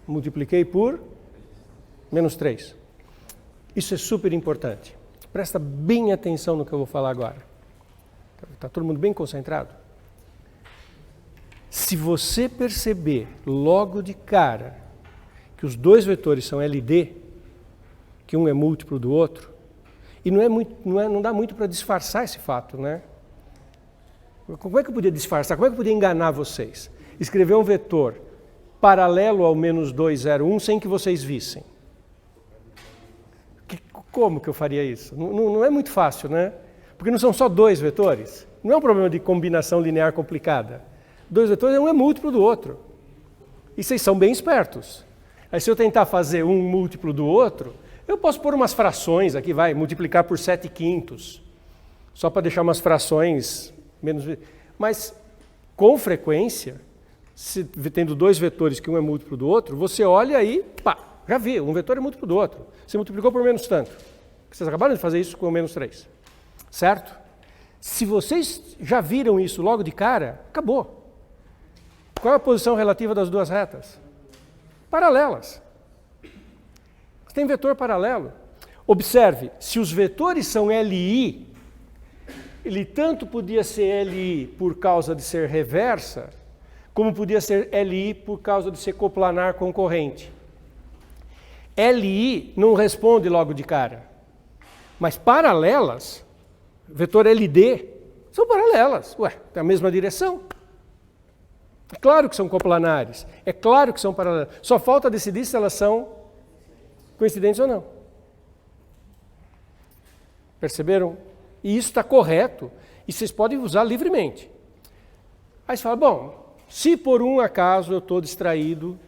Multipliquei por menos 3. Isso é super importante. Presta bem atenção no que eu vou falar agora. Está todo mundo bem concentrado? Se você perceber logo de cara que os dois vetores são LD, que um é múltiplo do outro, e não dá muito para disfarçar esse fato, né? Como é que eu podia disfarçar? Como é que eu podia enganar vocês? Escrever um vetor paralelo ao menos 2, 0, 1 sem que vocês vissem. Como que eu faria isso? Não é muito fácil, né? Porque não são só dois vetores. Não é um problema de combinação linear complicada. Dois vetores, um é múltiplo do outro. E vocês são bem espertos. Aí se eu tentar fazer um múltiplo do outro, eu posso pôr umas frações aqui, vai, multiplicar por 7/5, só para deixar umas frações menos... Mas, com frequência, se tendo dois vetores que um é múltiplo do outro, você olha aí, pá, já viu, um vetor é múltiplo do outro. Você multiplicou por menos tanto. Vocês acabaram de fazer isso com o menos 3. Certo? Se vocês já viram isso logo de cara, acabou. Qual é a posição relativa das duas retas? Paralelas. Você tem vetor paralelo. Observe, se os vetores são LI, ele tanto podia ser LI por causa de ser reversa, como podia ser LI por causa de ser coplanar concorrente. LI não responde logo de cara, mas paralelas, vetor LD, são paralelas. Ué, tem a mesma direção. É claro que são coplanares, é claro que são paralelas. Só falta decidir se elas são coincidentes ou não. Perceberam? E isso está correto, e vocês podem usar livremente. Aí você fala, bom, se por um acaso eu estou distraído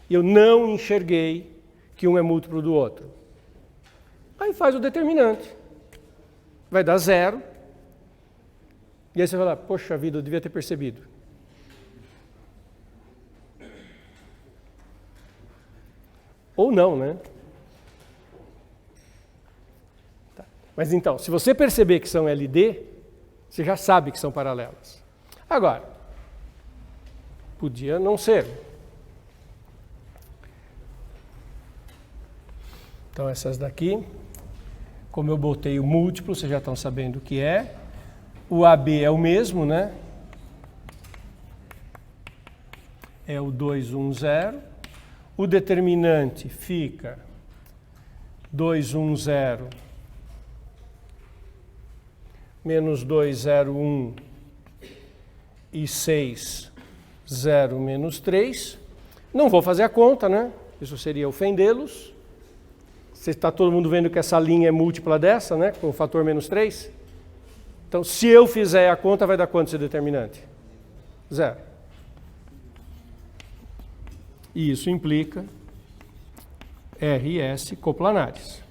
e eu não enxerguei que um é múltiplo do outro, aí faz o determinante. Vai dar 0. E aí você vai falar, poxa vida, eu devia ter percebido. Ou não, né? Tá. Mas então, se você perceber que são LD, você já sabe que são paralelas. Agora, podia não ser. Então essas daqui, como eu botei o múltiplo, vocês já estão sabendo o que é. O AB é o mesmo, né? É o 210. O determinante fica 210 menos 201 e 6, 0 menos 3. Não vou fazer a conta, né? Isso seria ofendê-los. Está todo mundo vendo que essa linha é múltipla dessa, né? Com o fator menos 3. Então, se eu fizer a conta, vai dar quanto esse determinante? 0. E isso implica R e S coplanares.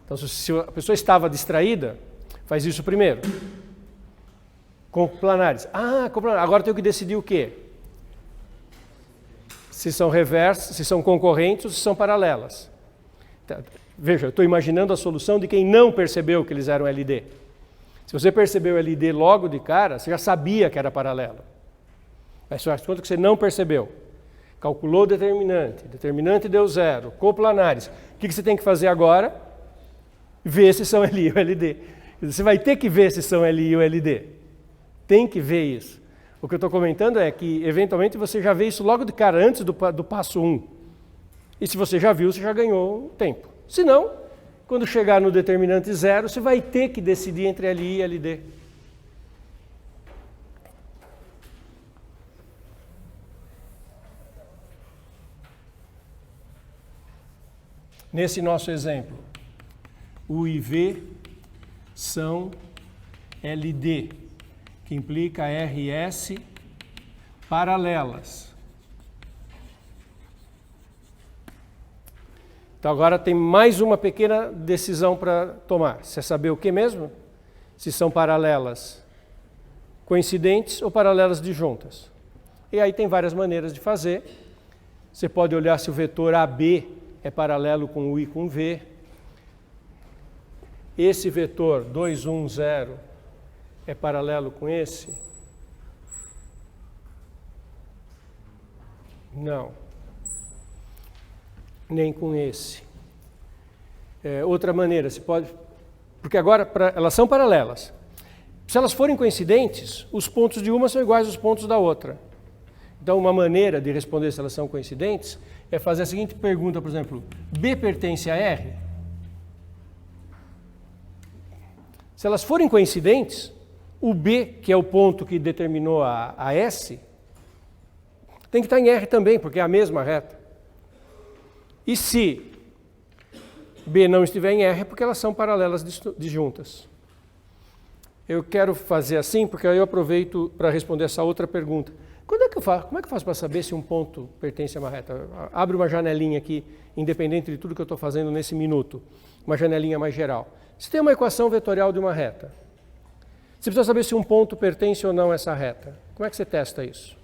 Então, se a pessoa estava distraída, faz isso primeiro. Coplanares. Ah, coplanares. Agora eu tenho que decidir o quê? Se são reversas, se são concorrentes ou se são paralelas. Veja, eu estou imaginando a solução de quem não percebeu que eles eram LD. Se você percebeu LD logo de cara, você já sabia que era paralelo. Mas faz conta que você não percebeu. Calculou o determinante deu 0, coplanares. O que você tem que fazer agora? Ver se são LI ou LD. Você vai ter que ver se são LI ou LD. Tem que ver isso. O que eu estou comentando é que, eventualmente, você já vê isso logo de cara, antes do passo 1. E se você já viu, você já ganhou um tempo. Se não, quando chegar no determinante 0, você vai ter que decidir entre LI e LD. Nesse nosso exemplo, U e V são LD, que implica R e S paralelas. Então agora tem mais uma pequena decisão para tomar. Você saber o que mesmo? Se são paralelas coincidentes ou paralelas disjuntas. E aí tem várias maneiras de fazer. Você pode olhar se o vetor AB é paralelo com U e com V. Esse vetor 210 é paralelo com esse? Não. Nem com esse. Outra maneira, se pode... Porque agora elas são paralelas. Se elas forem coincidentes, os pontos de uma são iguais aos pontos da outra. Então, uma maneira de responder se elas são coincidentes é fazer a seguinte pergunta, por exemplo, B pertence a R? Se elas forem coincidentes, o B, que é o ponto que determinou a S, tem que estar em R também, porque é a mesma reta. E se B não estiver em R, é porque elas são paralelas disjuntas. Eu quero fazer assim, porque aí eu aproveito para responder essa outra pergunta. Como é que eu faço para saber se um ponto pertence a uma reta? Abre uma janelinha aqui, independente de tudo que eu estou fazendo nesse minuto, uma janelinha mais geral. Se tem uma equação vetorial de uma reta, você precisa saber se um ponto pertence ou não a essa reta. Como é que você testa isso?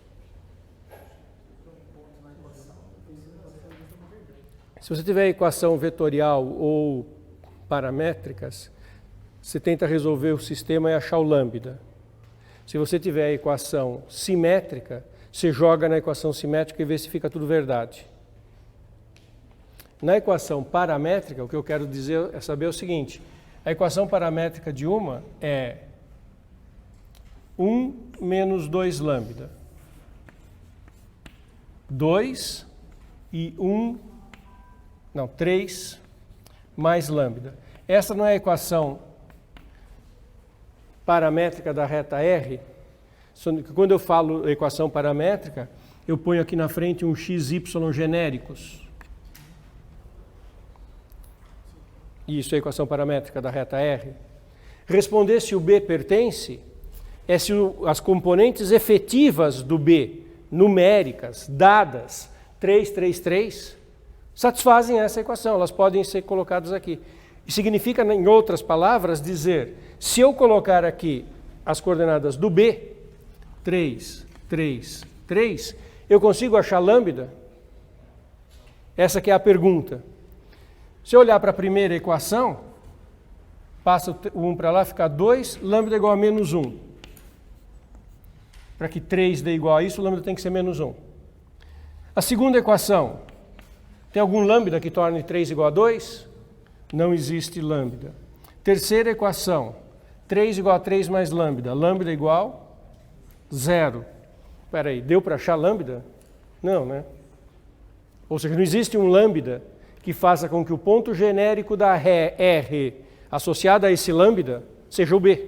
Se você tiver equação vetorial ou paramétricas, você tenta resolver o sistema e achar o lambda. Se você tiver a equação simétrica, você joga na equação simétrica e vê se fica tudo verdade. Na equação paramétrica, o que eu quero dizer é saber o seguinte: a equação paramétrica de uma é 1 menos 2 lambda. 2 e 3 mais lambda. Essa não é a equação paramétrica da reta R. Quando eu falo equação paramétrica, eu ponho aqui na frente um x, y genéricos. Isso é a equação paramétrica da reta R. Responder se o B pertence é se as componentes efetivas do B, numéricas, dadas, 3, 3, 3, satisfazem essa equação, elas podem ser colocadas aqui. E significa, em outras palavras, dizer, se eu colocar aqui as coordenadas do B, 3, 3, 3, eu consigo achar lambda? Essa que é a pergunta. Se eu olhar para a primeira equação, passa o 1 para lá, fica 2, lambda é igual a menos 1. Para que 3 dê igual a isso, o lambda tem que ser menos 1. A segunda equação, tem algum lambda que torne 3 igual a 2? Não existe lambda. Terceira equação, 3 igual a 3 mais lambda. Lambda igual 0. Espera aí, deu para achar lambda? Não, né? Ou seja, não existe um lambda que faça com que o ponto genérico da R associado a esse lambda seja o B.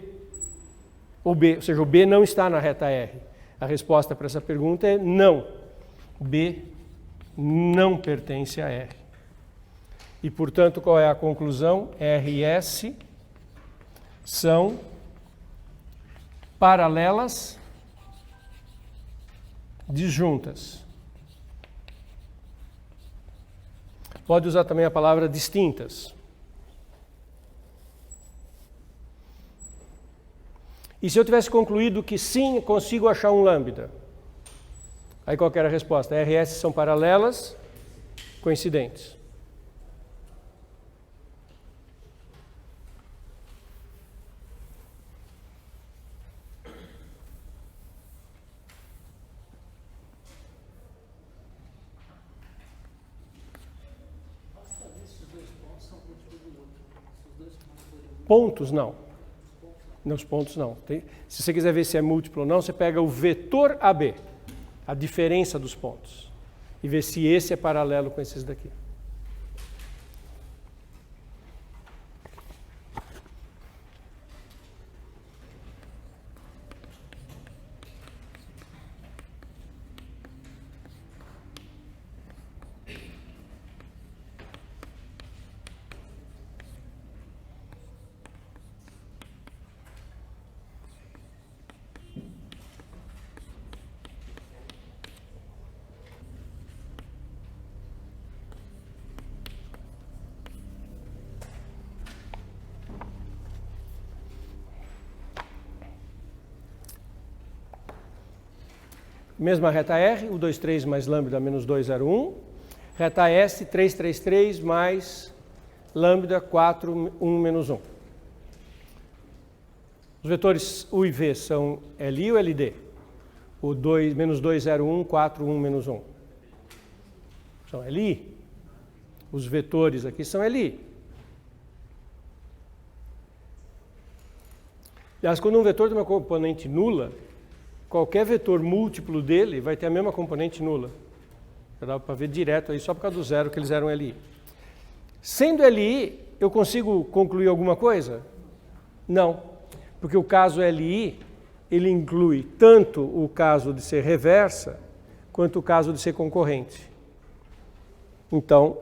Ou seja, o B não está na reta R. A resposta para essa pergunta é não. B não pertence a R. E, portanto, qual é a conclusão? R e S são paralelas disjuntas. Pode usar também a palavra distintas. E se eu tivesse concluído que sim, consigo achar um lambda? Aí qual que era a resposta? R e S são paralelas coincidentes. Pontos, não. Nos pontos, não. Se você quiser ver se é múltiplo ou não, você pega o vetor AB, a diferença dos pontos, e vê se esse é paralelo com esses daqui. Mesma reta R, o 2, 3 mais lambda menos 2, 0, 1. Reta S, 3, 3, 3 mais lambda 4, 1, menos 1. Os vetores U e V são LI ou LD? O 2, menos 2, 0, 1, 4, 1, menos 1. São LI. Os vetores aqui são LI. Aliás, quando um vetor tem uma componente nula, qualquer vetor múltiplo dele vai ter a mesma componente nula. Dá para ver direto aí, só por causa do zero que eles eram LI. Sendo LI, eu consigo concluir alguma coisa? Não, porque o caso LI, ele inclui tanto o caso de ser reversa, quanto o caso de ser concorrente. Então,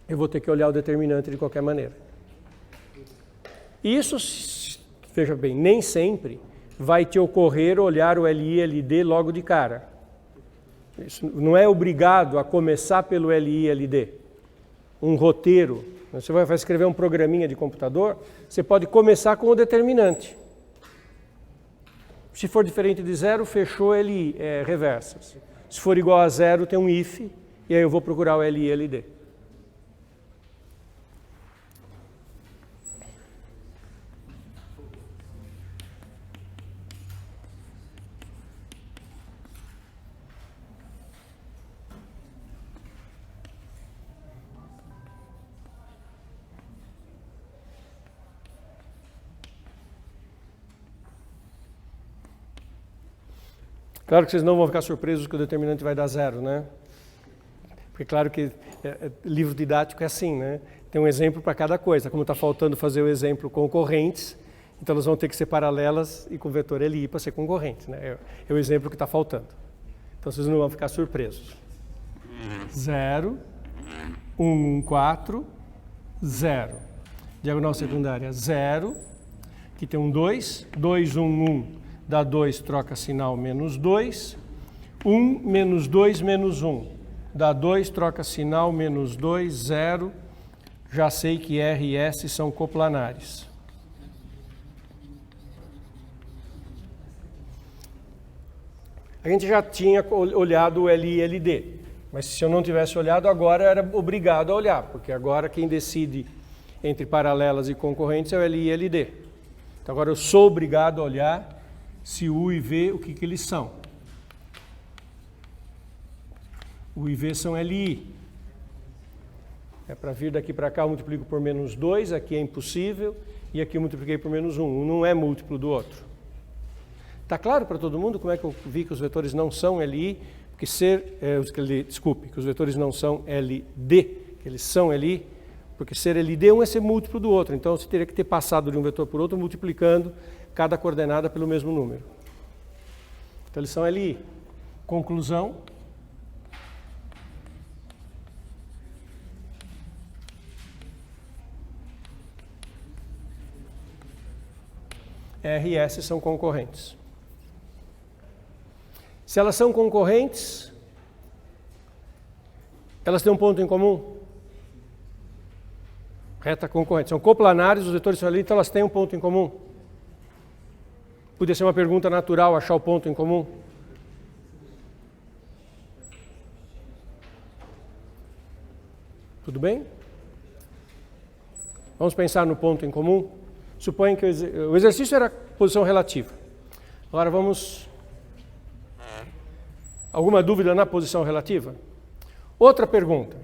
eu vou ter que olhar o determinante de qualquer maneira. Isso, veja bem, nem sempre vai te ocorrer olhar o LI e LD logo de cara. Isso não é obrigado a começar pelo LI e LD. Um roteiro, você vai escrever um programinha de computador, você pode começar com o determinante. Se for diferente de zero, fechou LI, reversas. Se for igual a zero, tem um if, e aí eu vou procurar o LI e LD. Claro que vocês não vão ficar surpresos que o determinante vai dar zero, né? Porque claro que livro didático é assim, né? Tem um exemplo para cada coisa. Como está faltando fazer o exemplo com correntes, então elas vão ter que ser paralelas e com vetor LI para ser concorrentes, né? É o exemplo que está faltando. Então vocês não vão ficar surpresos. 0, 1, 4, 0. Diagonal secundária 0, aqui tem um 2, 2, 1, 1. Dá 2, troca sinal, menos 2. 1, menos 2, menos 1. Dá 2, troca sinal, menos 2, 0. Já sei que R e S são coplanares. A gente já tinha olhado o LI e LD. Mas se eu não tivesse olhado, agora era obrigado a olhar. Porque agora quem decide entre paralelas e concorrentes é o LI e LD. Então agora eu sou obrigado a olhar se U e V, o que eles são. U e V são LI. É para vir daqui para cá, eu multiplico por menos 2, aqui é impossível, e aqui eu multipliquei por menos 1. Um não é múltiplo do outro. Está claro para todo mundo como é que eu vi que os vetores não são LI? Porque que os vetores não são LD, que eles são LI, porque ser LD um é ser múltiplo do outro. Então você teria que ter passado de um vetor por outro multiplicando cada coordenada pelo mesmo número. Então eles são LI. Conclusão. R e S são concorrentes. Se elas são concorrentes, elas têm um ponto em comum? Reta concorrente. São coplanares, os vetores são LI, então elas têm um ponto em comum? Podia ser uma pergunta natural, achar o ponto em comum? Tudo bem? Vamos pensar no ponto em comum? Suponha que o exercício era posição relativa. Agora vamos... Alguma dúvida na posição relativa? Outra pergunta.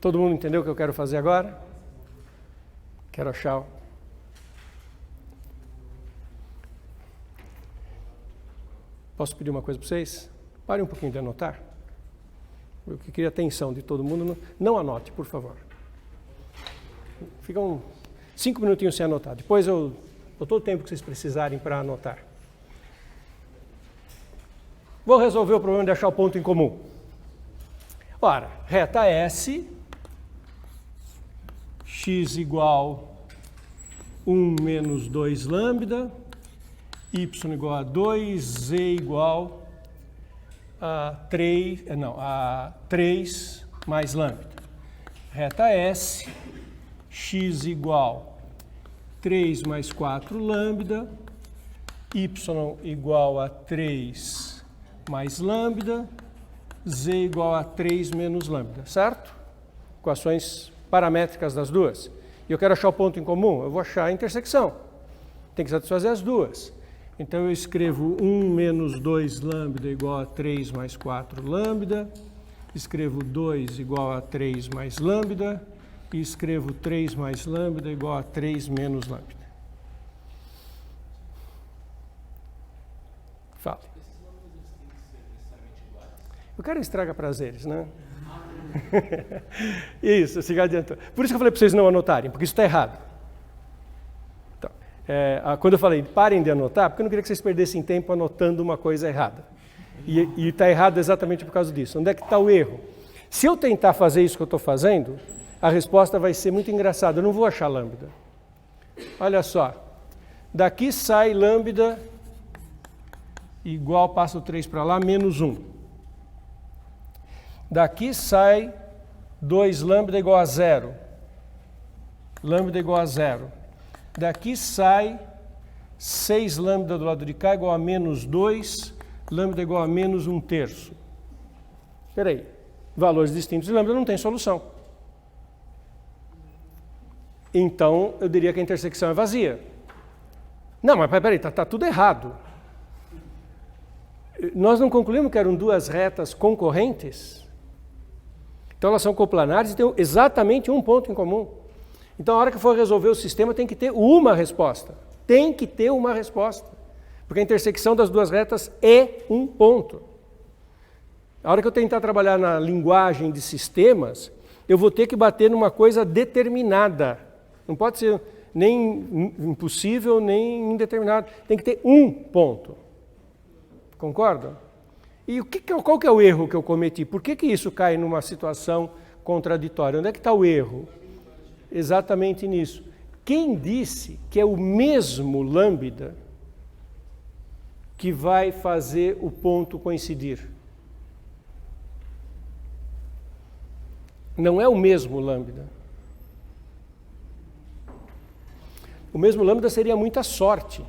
Todo mundo entendeu o que eu quero fazer agora? Quero achar. Posso pedir uma coisa para vocês? Parem um pouquinho de anotar. Eu queria a atenção de todo mundo. Não anote, por favor. Fica 5 minutinhos sem anotar. Depois eu dou todo o tempo que vocês precisarem para anotar. Vou resolver o problema de achar o ponto em comum. Ora, reta S, x igual 1 menos 2 lambda, y igual a 2, z igual a 3 mais lambda. Reta S, x igual 3 mais 4 lambda, y igual a 3 mais lambda, z igual a 3 menos lambda, certo? Equações paramétricas das duas. E eu quero achar o ponto em comum, eu vou achar a intersecção. Tem que satisfazer as duas. Então eu escrevo 1 menos 2 lambda igual a 3 mais 4 lambda. Escrevo 2 igual a 3 mais lambda. e escrevo 3 mais lambda igual a 3 menos lambda. Fala. O cara estraga prazeres, né? Isso, siga adiantando. Por isso que eu falei para vocês não anotarem, porque isso está errado. Então, quando eu falei parem de anotar, porque eu não queria que vocês perdessem tempo anotando uma coisa errada. E está errado exatamente por causa disso. Onde é que está o erro? Se eu tentar fazer isso que eu estou fazendo, a resposta vai ser muito engraçada. Eu não vou achar lambda. Olha só. Daqui sai lambda igual, passa o 3 para lá, menos 1. Daqui sai 2 lambda igual a 0. Lambda igual a 0. Daqui sai 6 lambda do lado de cá igual a menos 2. Lambda igual a menos 1/3. Espera aí. Valores distintos de lambda não tem solução. Então, eu diria que a intersecção é vazia. Não, mas peraí, está tudo errado. Nós não concluímos que eram duas retas concorrentes? Então, elas são coplanares e têm exatamente um ponto em comum. Então, a hora que for resolver o sistema, tem que ter uma resposta. Tem que ter uma resposta. Porque a intersecção das duas retas é um ponto. A hora que eu tentar trabalhar na linguagem de sistemas, eu vou ter que bater numa coisa determinada. Não pode ser nem impossível, nem indeterminado. Tem que ter um ponto. Concorda? E qual que é o erro que eu cometi? Por que isso cai numa situação contraditória? Onde é que está o erro? Exatamente nisso. Quem disse que é o mesmo lambda que vai fazer o ponto coincidir? Não é o mesmo lambda. O mesmo lambda seria muita sorte.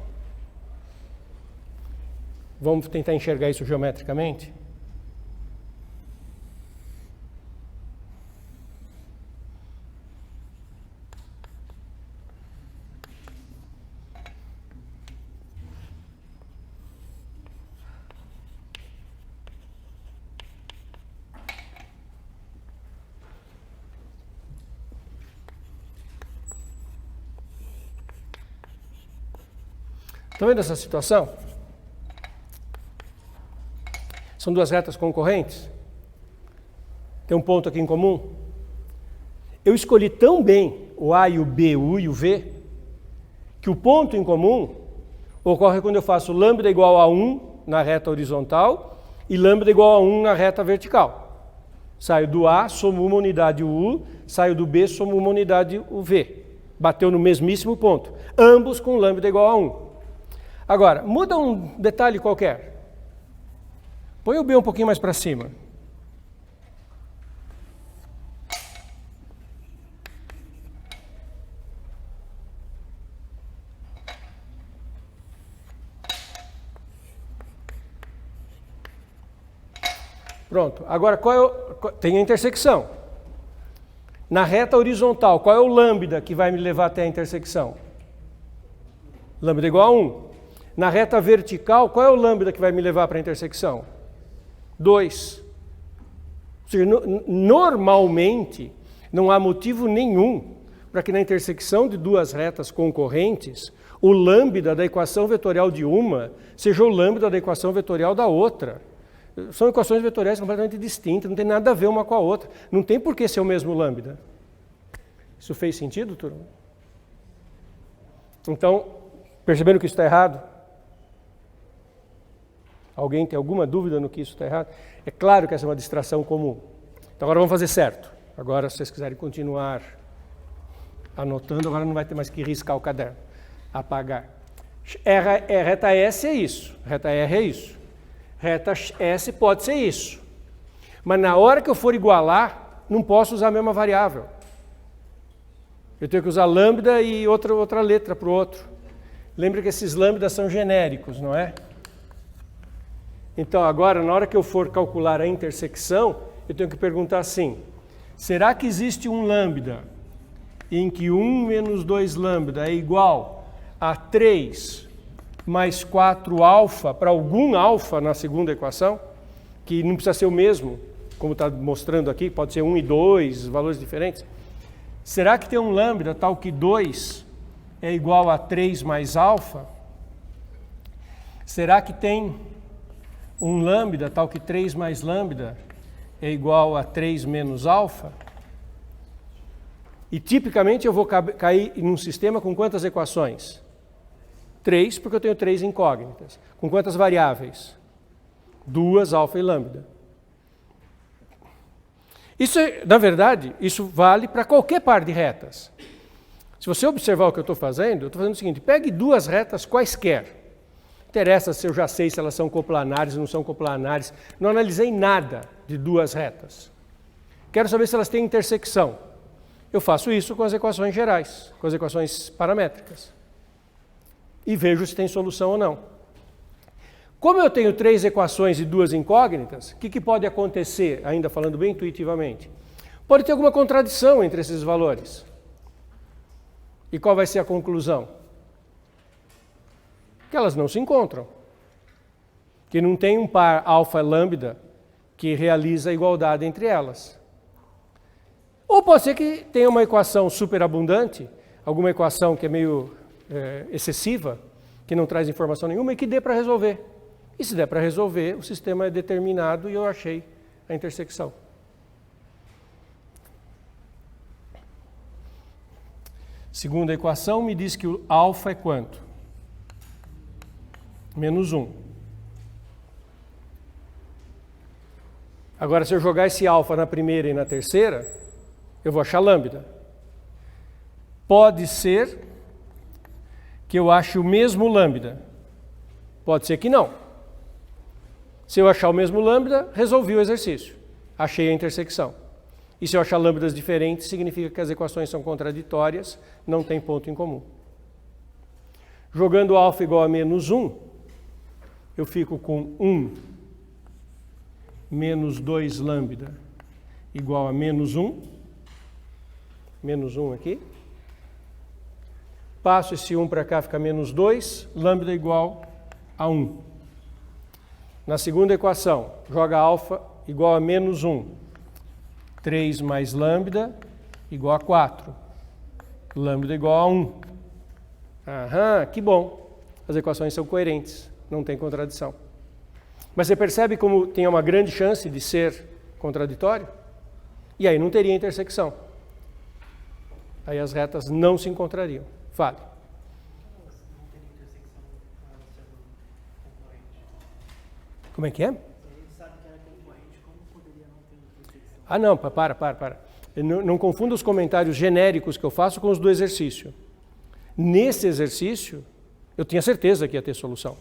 Vamos tentar enxergar isso geometricamente? Estão vendo essa situação? São duas retas concorrentes? Tem um ponto aqui em comum? Eu escolhi tão bem o A e o B, o U e o V, que o ponto em comum ocorre quando eu faço lambda igual a 1 na reta horizontal e lambda igual a 1 na reta vertical. Saio do A, somo uma unidade o U, saio do B, somo uma unidade o V. Bateu no mesmíssimo ponto. Ambos com lambda igual a 1. Agora, muda um detalhe qualquer. Põe o B um pouquinho mais para cima. Pronto. Agora, tem a intersecção. Na reta horizontal, qual é o lambda que vai me levar até a intersecção? Lambda igual a 1. Na reta vertical, qual é o lambda que vai me levar para a intersecção? 2. Ou seja, normalmente, não há motivo nenhum para que na intersecção de duas retas concorrentes, o lambda da equação vetorial de uma seja o lambda da equação vetorial da outra. São equações vetoriais completamente distintas, não tem nada a ver uma com a outra. Não tem por que ser o mesmo lambda. Isso fez sentido, turma? Então, percebendo que isso está errado? Alguém tem alguma dúvida no que isso está errado? É claro que essa é uma distração comum. Então agora vamos fazer certo. Agora, se vocês quiserem continuar anotando, agora não vai ter mais que riscar o caderno. Apagar. Reta S é isso. Reta R é isso. Reta S pode ser isso. Mas na hora que eu for igualar, não posso usar a mesma variável. Eu tenho que usar lambda e outra letra para o outro. Lembra que esses lambdas são genéricos, não é? Então, agora, na hora que eu for calcular a intersecção, eu tenho que perguntar assim, será que existe um lambda em que 1 menos 2 lambda é igual a 3 mais 4 alfa, para algum alfa na segunda equação, que não precisa ser o mesmo, como está mostrando aqui, pode ser 1 e 2, valores diferentes. Será que tem um lambda tal que 2 é igual a 3 mais alfa? Será que tem um lambda tal que 3 mais lambda é igual a 3 menos alfa? E tipicamente eu vou cair num sistema com quantas equações? 3, porque eu tenho 3 incógnitas. Com quantas variáveis? 2, alfa e lambda. Isso, na verdade, isso vale para qualquer par de retas. Se você observar o que eu estou fazendo o seguinte: pegue duas retas quaisquer. Não interessa se eu já sei se elas são coplanares ou não são coplanares. Não analisei nada de duas retas. Quero saber se elas têm intersecção. Eu faço isso com as equações gerais, com as equações paramétricas. E vejo se tem solução ou não. Como eu tenho 3 equações e 2 incógnitas, o que pode acontecer, ainda falando bem intuitivamente? Pode ter alguma contradição entre esses valores. E qual vai ser a conclusão? Que elas não se encontram. Que não tem um par alfa e lambda que realiza a igualdade entre elas. Ou pode ser que tenha uma equação superabundante, alguma equação que é meio excessiva, que não traz informação nenhuma e que dê para resolver. E se der para resolver, o sistema é determinado e eu achei a intersecção. Segunda equação me diz que o alfa é quanto? Menos 1. Agora, se eu jogar esse alfa na primeira e na terceira, eu vou achar lambda. Pode ser que eu ache o mesmo lambda. Pode ser que não. Se eu achar o mesmo lambda, resolvi o exercício. Achei a intersecção. E se eu achar lambdas diferentes, significa que as equações são contraditórias, não tem ponto em comum. Jogando alfa igual a menos 1, eu fico com 1 menos 2 lambda igual a menos 1. Menos 1 aqui. Passo esse 1 para cá, fica menos 2, lambda igual a 1. Na segunda equação, joga alfa igual a menos 1. 3 mais lambda igual a 4. Lambda igual a 1. Aham, que bom. As equações são coerentes, não tem contradição. Mas você percebe como tem uma grande chance de ser contraditório? E aí não teria intersecção. Aí as retas não se encontrariam. Fale. Como é que é? Ah, não, para. Não confunda os comentários genéricos que eu faço com os do exercício. Nesse exercício, eu tinha certeza que ia ter solução.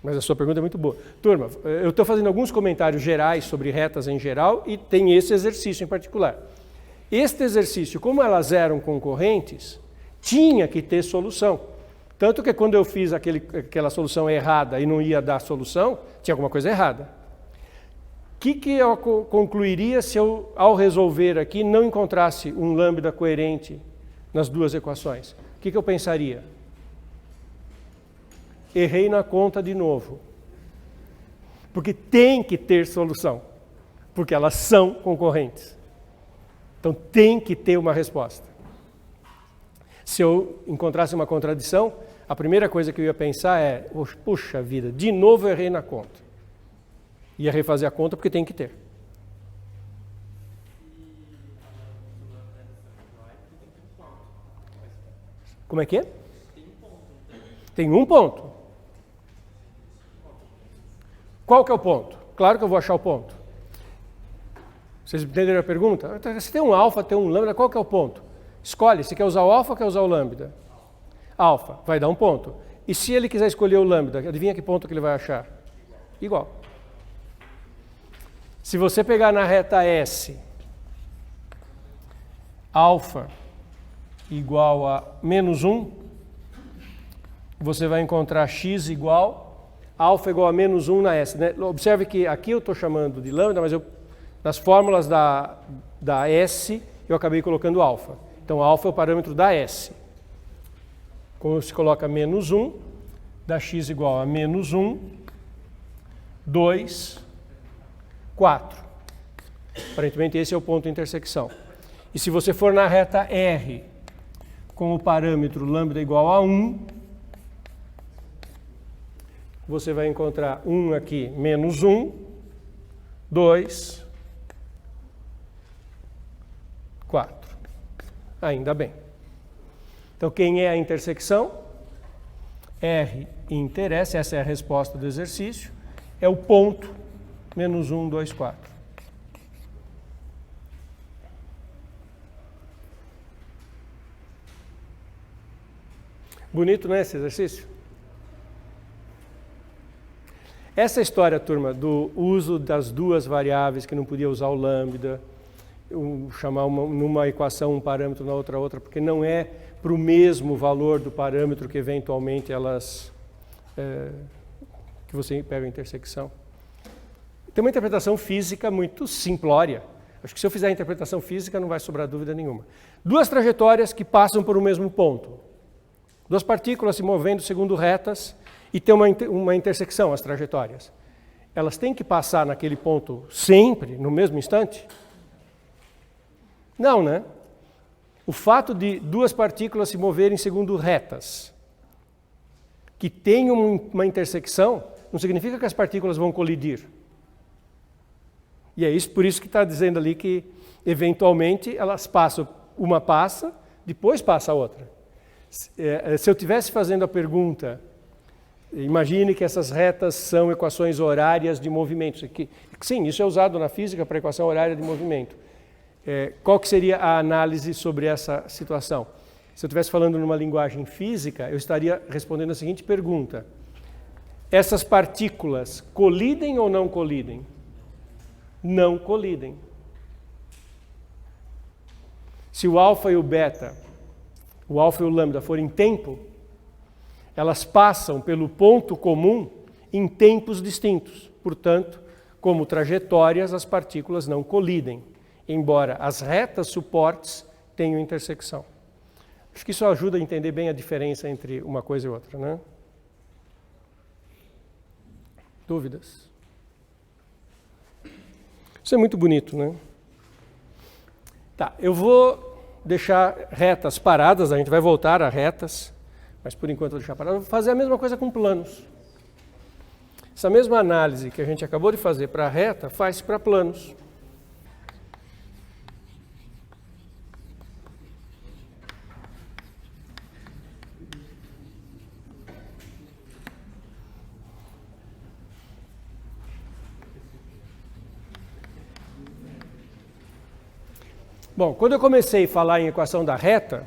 Mas a sua pergunta é muito boa. Turma, eu estou fazendo alguns comentários gerais sobre retas em geral e tem esse exercício em particular. Este exercício, como elas eram concorrentes, tinha que ter solução. Tanto que quando eu fiz aquela solução errada e não ia dar solução, tinha alguma coisa errada. O que eu concluiria se eu, ao resolver aqui, não encontrasse um lambda coerente nas duas equações? O que eu pensaria? Errei na conta de novo. Porque tem que ter solução. Porque elas são concorrentes. Então tem que ter uma resposta. Se eu encontrasse uma contradição, a primeira coisa que eu ia pensar é: puxa vida, de novo eu errei na conta. Ia refazer a conta porque tem que ter. Como é que é? Tem um ponto. Qual que é o ponto? Claro que eu vou achar o ponto. Vocês entenderam a pergunta? Se tem um alfa, tem um lambda, qual que é o ponto? Escolhe, se quer usar o alfa ou quer usar o lambda? Alfa, vai dar um ponto. E se ele quiser escolher o lambda, adivinha que ponto que ele vai achar? Igual. Se você pegar na reta S, alfa igual a menos 1, você vai encontrar x igual, alfa igual a menos 1 na S. Né? Observe que aqui eu estou chamando de lambda, mas nas fórmulas da S eu acabei colocando alfa. Então, alfa é o parâmetro da S. Como se coloca menos 1, dá x igual a menos 1, 2, 4. Aparentemente, esse é o ponto de intersecção. E se você for na reta R com o parâmetro lambda igual a 1, você vai encontrar 1 aqui menos 1, 2, 4. Ainda bem. Então, quem é a intersecção? R interessa, essa é a resposta do exercício, é o ponto menos 1, 2, 4. Bonito, não é esse exercício? Essa história, turma, do uso das duas variáveis, que não podia usar o lambda, chamar numa equação um parâmetro, na outra, porque não é para o mesmo valor do parâmetro que eventualmente elas... que você pega a intersecção. Tem uma interpretação física muito simplória. Acho que se eu fizer a interpretação física não vai sobrar dúvida nenhuma. Duas trajetórias que passam por um mesmo ponto. Duas partículas se movendo segundo retas e tem uma intersecção, as trajetórias. Elas têm que passar naquele ponto sempre, no mesmo instante? Não, né? O fato de duas partículas se moverem segundo retas, que tem uma intersecção, não significa que as partículas vão colidir. E é isso, por isso que está dizendo ali que, eventualmente, elas passam, uma passa, depois passa a outra. Se eu estivesse fazendo a pergunta, imagine que essas retas são equações horárias de movimentos. Sim, isso é usado na física para equação horária de movimento. Qual que seria a análise sobre essa situação? Se eu estivesse falando numa linguagem física, eu estaria respondendo a seguinte pergunta. Essas partículas colidem ou não colidem? Não colidem. Se o alfa e o beta, o alfa e o lambda forem tempo, elas passam pelo ponto comum em tempos distintos. Portanto, como trajetórias, as partículas não colidem, embora as retas suportes tenham intersecção. Acho que isso ajuda a entender bem a diferença entre uma coisa e outra, né? Dúvidas? Isso é muito bonito, né? Tá, eu vou deixar retas paradas, a gente vai voltar a retas, mas por enquanto eu vou deixar paradas. Vou fazer a mesma coisa com planos. Essa mesma análise que a gente acabou de fazer para a reta, faz para planos. Bom, quando eu comecei a falar em equação da reta,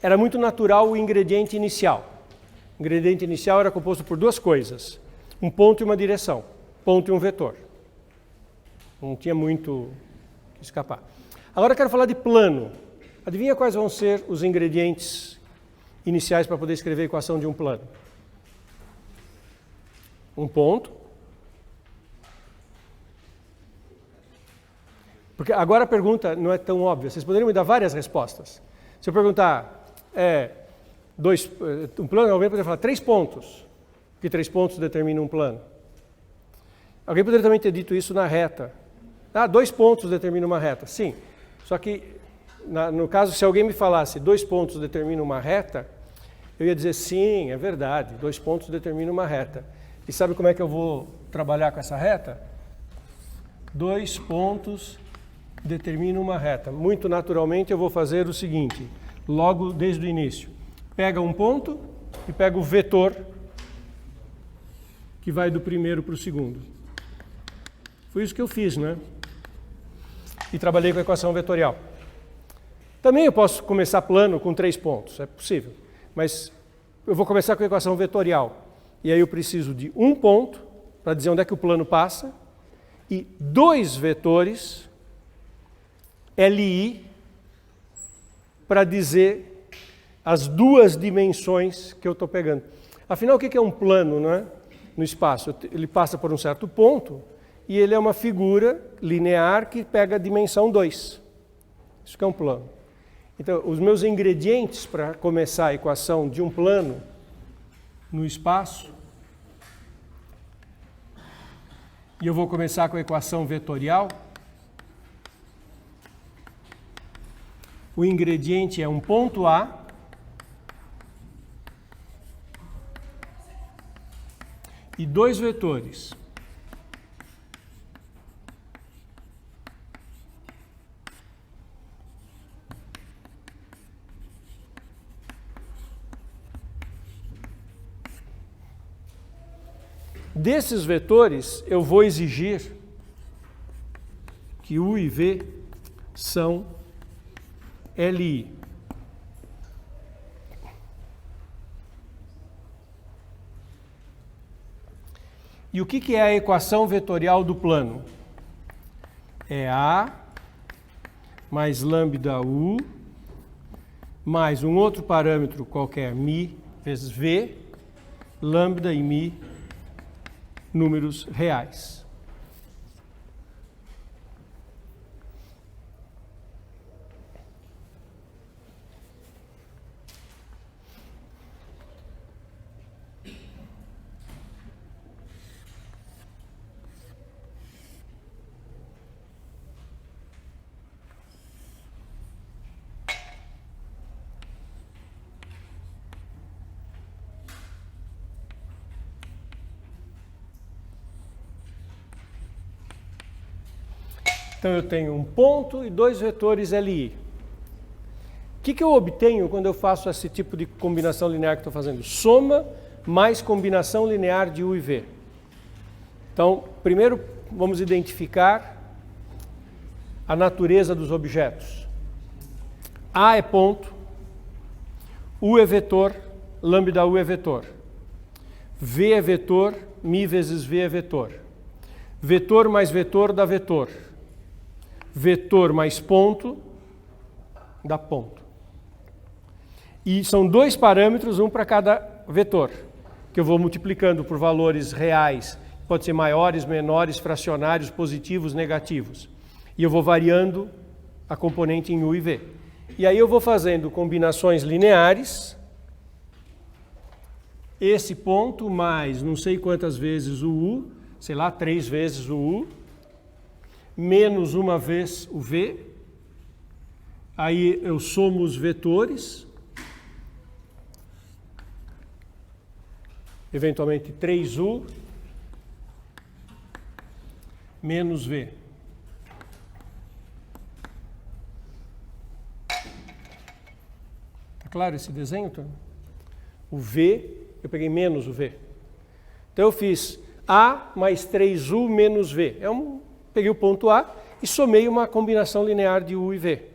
era muito natural o ingrediente inicial. O ingrediente inicial era composto por duas coisas, um ponto e uma direção, ponto e um vetor. Não tinha muito que escapar. Agora eu quero falar de plano. Adivinha quais vão ser os ingredientes iniciais para poder escrever a equação de um plano? Um ponto. Porque agora a pergunta não é tão óbvia. Vocês poderiam me dar várias respostas. Se eu perguntar, um plano, alguém poderia falar 3 pontos, porque 3 pontos determinam um plano. Alguém poderia também ter dito isso na reta. 2 pontos determinam uma reta. Sim, só que no caso, se alguém me falasse 2 pontos determinam uma reta, eu ia dizer sim, é verdade, 2 pontos determinam uma reta. E sabe como é que eu vou trabalhar com essa reta? 2 pontos determina uma reta. Muito naturalmente eu vou fazer o seguinte, logo desde o início. Pega um ponto e pega o vetor que vai do primeiro para o segundo. Foi isso que eu fiz, né? E trabalhei com a equação vetorial. Também eu posso começar plano com 3 pontos, é possível. Mas eu vou começar com a equação vetorial. E aí eu preciso de um ponto para dizer onde é que o plano passa e 2 vetores LI para dizer as 2 dimensões que eu estou pegando. Afinal, o que é um plano, né? No espaço? Ele passa por um certo ponto e ele é uma figura linear que pega a dimensão 2. Isso que é um plano. Então, os meus ingredientes para começar a equação de um plano no espaço, e eu vou começar com a equação vetorial, O ingrediente é um ponto A e 2 vetores. Desses vetores, eu vou exigir que U e V são LI. E o que é a equação vetorial do plano? É A mais lambda U mais um outro parâmetro qualquer, μ vezes V, lambda e μ, números reais. Então eu tenho um ponto e 2 vetores LI. O que eu obtenho quando eu faço esse tipo de combinação linear que estou fazendo? Soma mais combinação linear de U e V. Então, primeiro vamos identificar a natureza dos objetos. A é ponto, U é vetor, lambda U é vetor. V é vetor, μ vezes V é vetor. Vetor mais vetor dá vetor. Vetor mais ponto dá ponto. E são 2 parâmetros, um para cada vetor, que eu vou multiplicando por valores reais, pode ser maiores, menores, fracionários, positivos, negativos. E eu vou variando a componente em U e V. E aí eu vou fazendo combinações lineares, esse ponto mais não sei quantas vezes o U, sei lá, 3 vezes o U, menos uma vez o V, aí eu somo os vetores, eventualmente 3U, menos V. Está claro esse desenho, turma? O V, eu peguei menos o V. Então eu fiz A mais 3U menos V. Peguei o ponto A e somei uma combinação linear de U e V.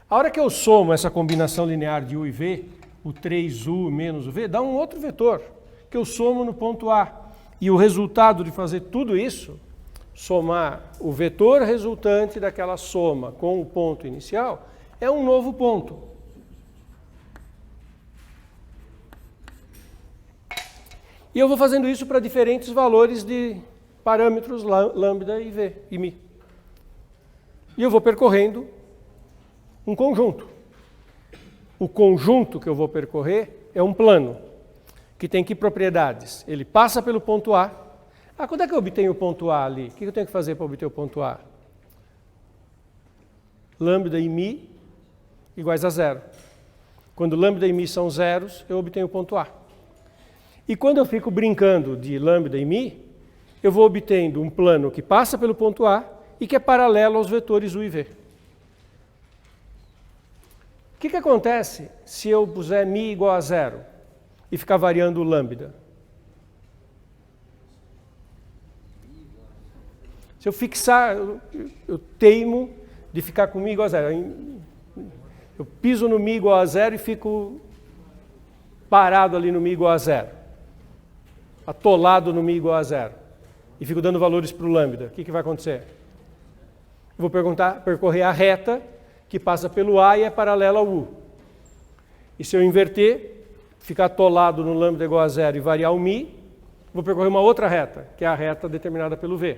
A hora que eu somo essa combinação linear de U e V, o 3U menos o V, dá um outro vetor, que eu somo no ponto A. E o resultado de fazer tudo isso, somar o vetor resultante daquela soma com o ponto inicial, é um novo ponto. E eu vou fazendo isso para diferentes valores de parâmetros lambda e V e μ. E eu vou percorrendo um conjunto. O conjunto que eu vou percorrer é um plano, que tem que propriedades? Ele passa pelo ponto A. Quando é que eu obtenho o ponto A ali? O que eu tenho que fazer para obter o ponto A? Lambda e μ iguais a 0. Quando lambda e μ são zeros, eu obtenho o ponto A. E quando eu fico brincando de lambda e μ, eu vou obtendo um plano que passa pelo ponto A e que é paralelo aos vetores U e V. O que acontece se eu puser μ igual a 0 e ficar variando o lambda? Se eu fixar, eu teimo de ficar com μ igual a 0. Eu piso no μ igual a 0 e fico parado ali no μ igual a 0. Atolado no μ igual a 0. E fico dando valores para o lambda. O que vai acontecer? Eu vou percorrer a reta que passa pelo A e é paralela ao U. E se eu inverter, ficar atolado no lambda igual a 0 e variar o μ, vou percorrer uma outra reta, que é a reta determinada pelo V.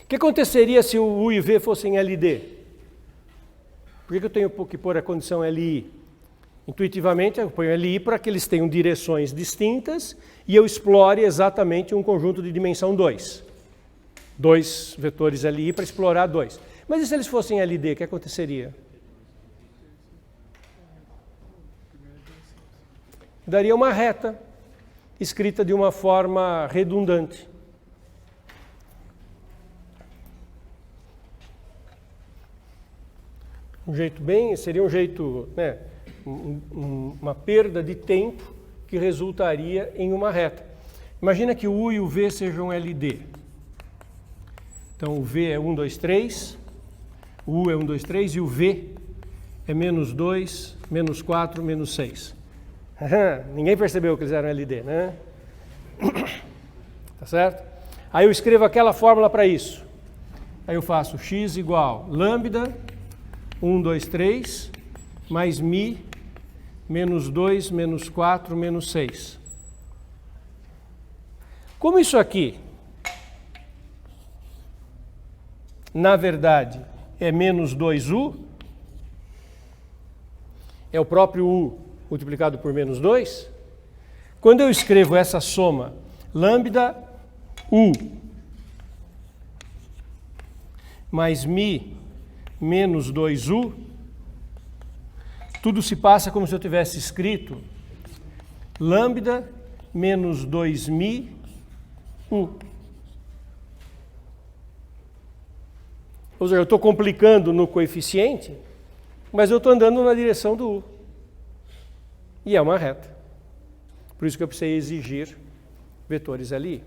O que aconteceria se o U e V fossem LD? Por que eu tenho que pôr a condição LI? Intuitivamente, eu ponho LI para que eles tenham direções distintas e eu explore exatamente um conjunto de dimensão 2. dois vetores LI para explorar dois. Mas e se eles fossem LD, o que aconteceria? Daria uma reta escrita de uma forma redundante. Seria um jeito, né, uma perda de tempo que resultaria em uma reta. Imagina que o U e o V sejam LD. Então o V é 1, 2, 3, o U é 1, 2, 3 e o V é menos 2, menos 4, menos 6. Ninguém percebeu que eles eram LD, né? Tá certo? Aí eu escrevo aquela fórmula para isso. Aí eu faço x igual lambda 1, 2, 3 mais mi menos 2, menos 4, menos 6. Como isso aqui, na verdade, é menos 2u, é o próprio u multiplicado por menos 2, quando eu escrevo essa soma lambda u mais mi menos 2u, tudo se passa como se eu tivesse escrito lambda menos 2mi u. Ou seja, eu estou complicando no coeficiente, mas eu estou andando na direção do u. E é uma reta. Por isso que eu precisei exigir vetores LI.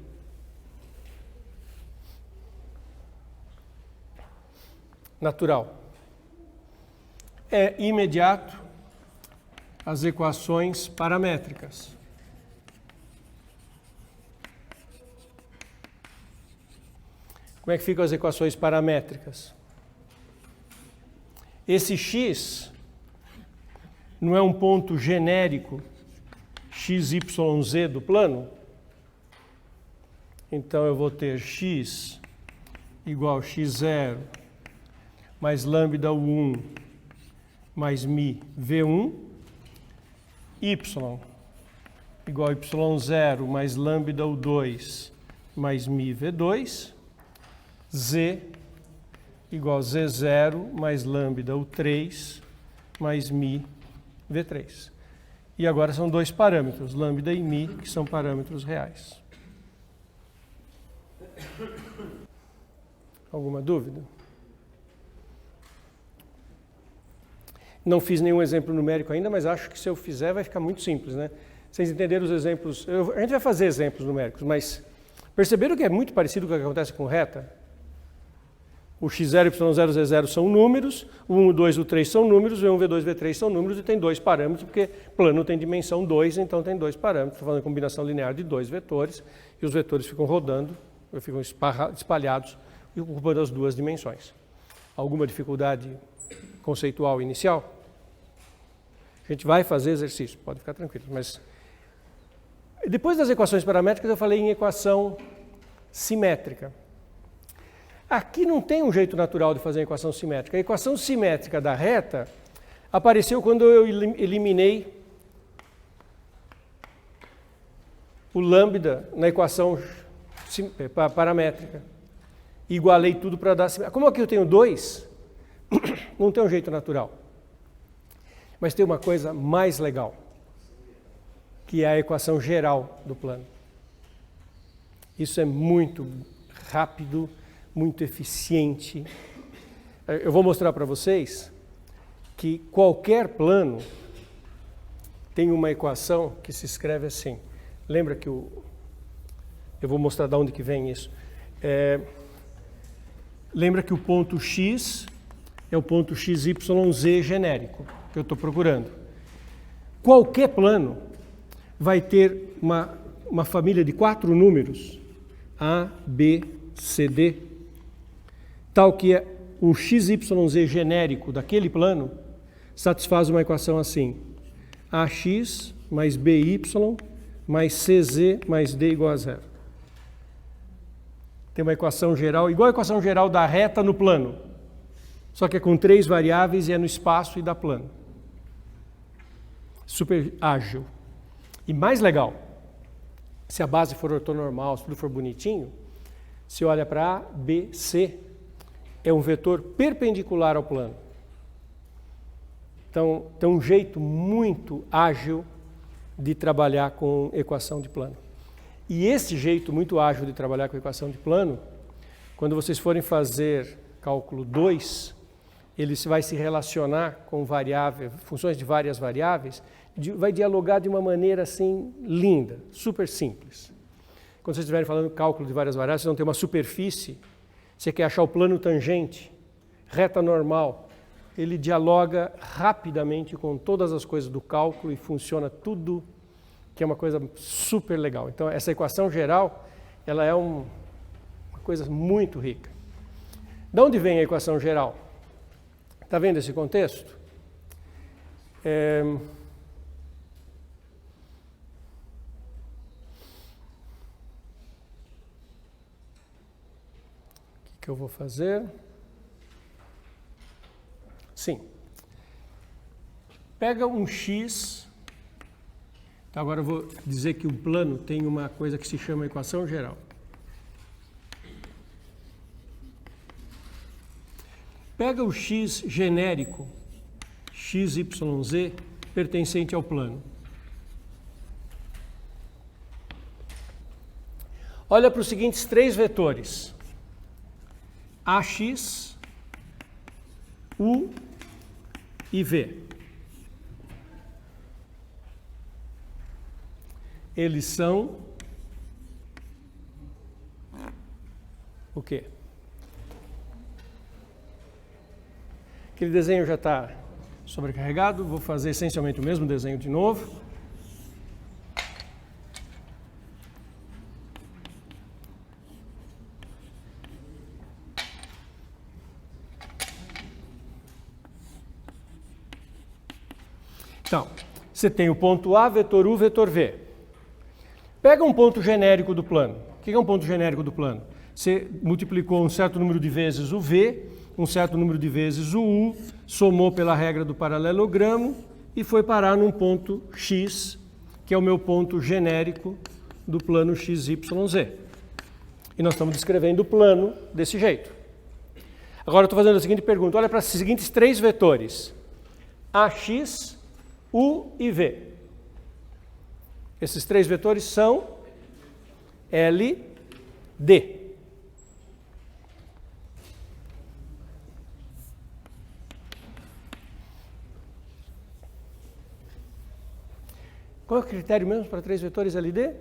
Natural. É imediato as equações paramétricas. Como é que ficam as equações paramétricas? Esse x não é um ponto genérico x, y, z do plano? Então eu vou ter x igual a x0 mais lambda u1 mais mi v1, y igual a y0 mais lambda u2 mais mi v2, z igual a z0 mais lambda u3 mais mi v3. E agora são dois parâmetros, lambda e mi, que são parâmetros reais. Alguma dúvida? Não fiz nenhum exemplo numérico ainda, mas acho que se eu fizer vai ficar muito simples, né? Vocês entenderam os exemplos? A gente vai fazer exemplos numéricos, mas perceberam que é muito parecido com o que acontece com reta? O x0, y0, z0 são números, o 1, o 2, o 3 são números, o V1, V2, V3 são números e tem dois parâmetros, porque plano tem dimensão 2, então tem dois parâmetros. Estou falando de combinação linear de dois vetores, e os vetores ficam rodando, ficam espalhados, ocupando as duas dimensões. Alguma dificuldade conceitual inicial? A gente vai fazer exercício, pode ficar tranquilo. Mas depois das equações paramétricas, eu falei em equação simétrica. Aqui não tem um jeito natural de fazer a equação simétrica. A equação simétrica da reta apareceu quando eu eliminei o lambda na equação paramétrica. Igualei tudo para dar simétrica. Como aqui eu tenho 2, não tem um jeito natural. Mas tem uma coisa mais legal, que é a equação geral do plano. Isso é muito rápido, muito eficiente. Eu vou mostrar para vocês que qualquer plano tem uma equação que se escreve assim. Lembra que eu vou mostrar de onde que vem isso. Lembra que o ponto x é o ponto xyz genérico que eu estou procurando. Qualquer plano vai ter uma família de 4 números, A, B, C, D, tal que o xyz genérico daquele plano satisfaz uma equação assim: ax mais by mais cz mais d igual a 0. Tem uma equação geral, igual a equação geral da reta no plano, só que é com 3 variáveis e é no espaço e dá plano. Super ágil. E mais legal, se a base for ortonormal, se tudo for bonitinho, Se olha para A, B, C, é um vetor perpendicular ao plano. Então, tem um jeito muito ágil de trabalhar com equação de plano. E esse jeito muito ágil de trabalhar com equação de plano, quando vocês forem fazer cálculo 2, ele vai se relacionar com funções de várias variáveis, vai dialogar de uma maneira assim linda, super simples. Quando vocês estiverem falando cálculo de várias variáveis, vocês vão ter uma superfície, você quer achar o plano tangente, reta normal, ele dialoga rapidamente com todas as coisas do cálculo e funciona tudo, que é uma coisa super legal. Então, essa equação geral, ela é uma coisa muito rica. De onde vem a equação geral? Está vendo esse contexto? O que eu vou fazer? Sim. Pega um X. Então, agora eu vou dizer que o plano tem uma coisa que se chama equação geral. Pega o X genérico, XYZ, pertencente ao plano. Olha para os seguintes três vetores. AX, U e V. Eles são o quê? Aquele desenho já está sobrecarregado, vou fazer essencialmente o mesmo desenho de novo. Então, você tem o ponto A, vetor U, vetor V. Pega um ponto genérico do plano. O que é um ponto genérico do plano? Você multiplicou um certo número de vezes o V, um certo número de vezes o U, somou pela regra do paralelogramo e foi parar num ponto X, que é o meu ponto genérico do plano XYZ. E nós estamos descrevendo o plano desse jeito. Agora eu estou fazendo a seguinte pergunta. Olha para os seguintes três vetores. AX, U e V. Esses três vetores são L, D. Qual é o critério mesmo para três vetores LD?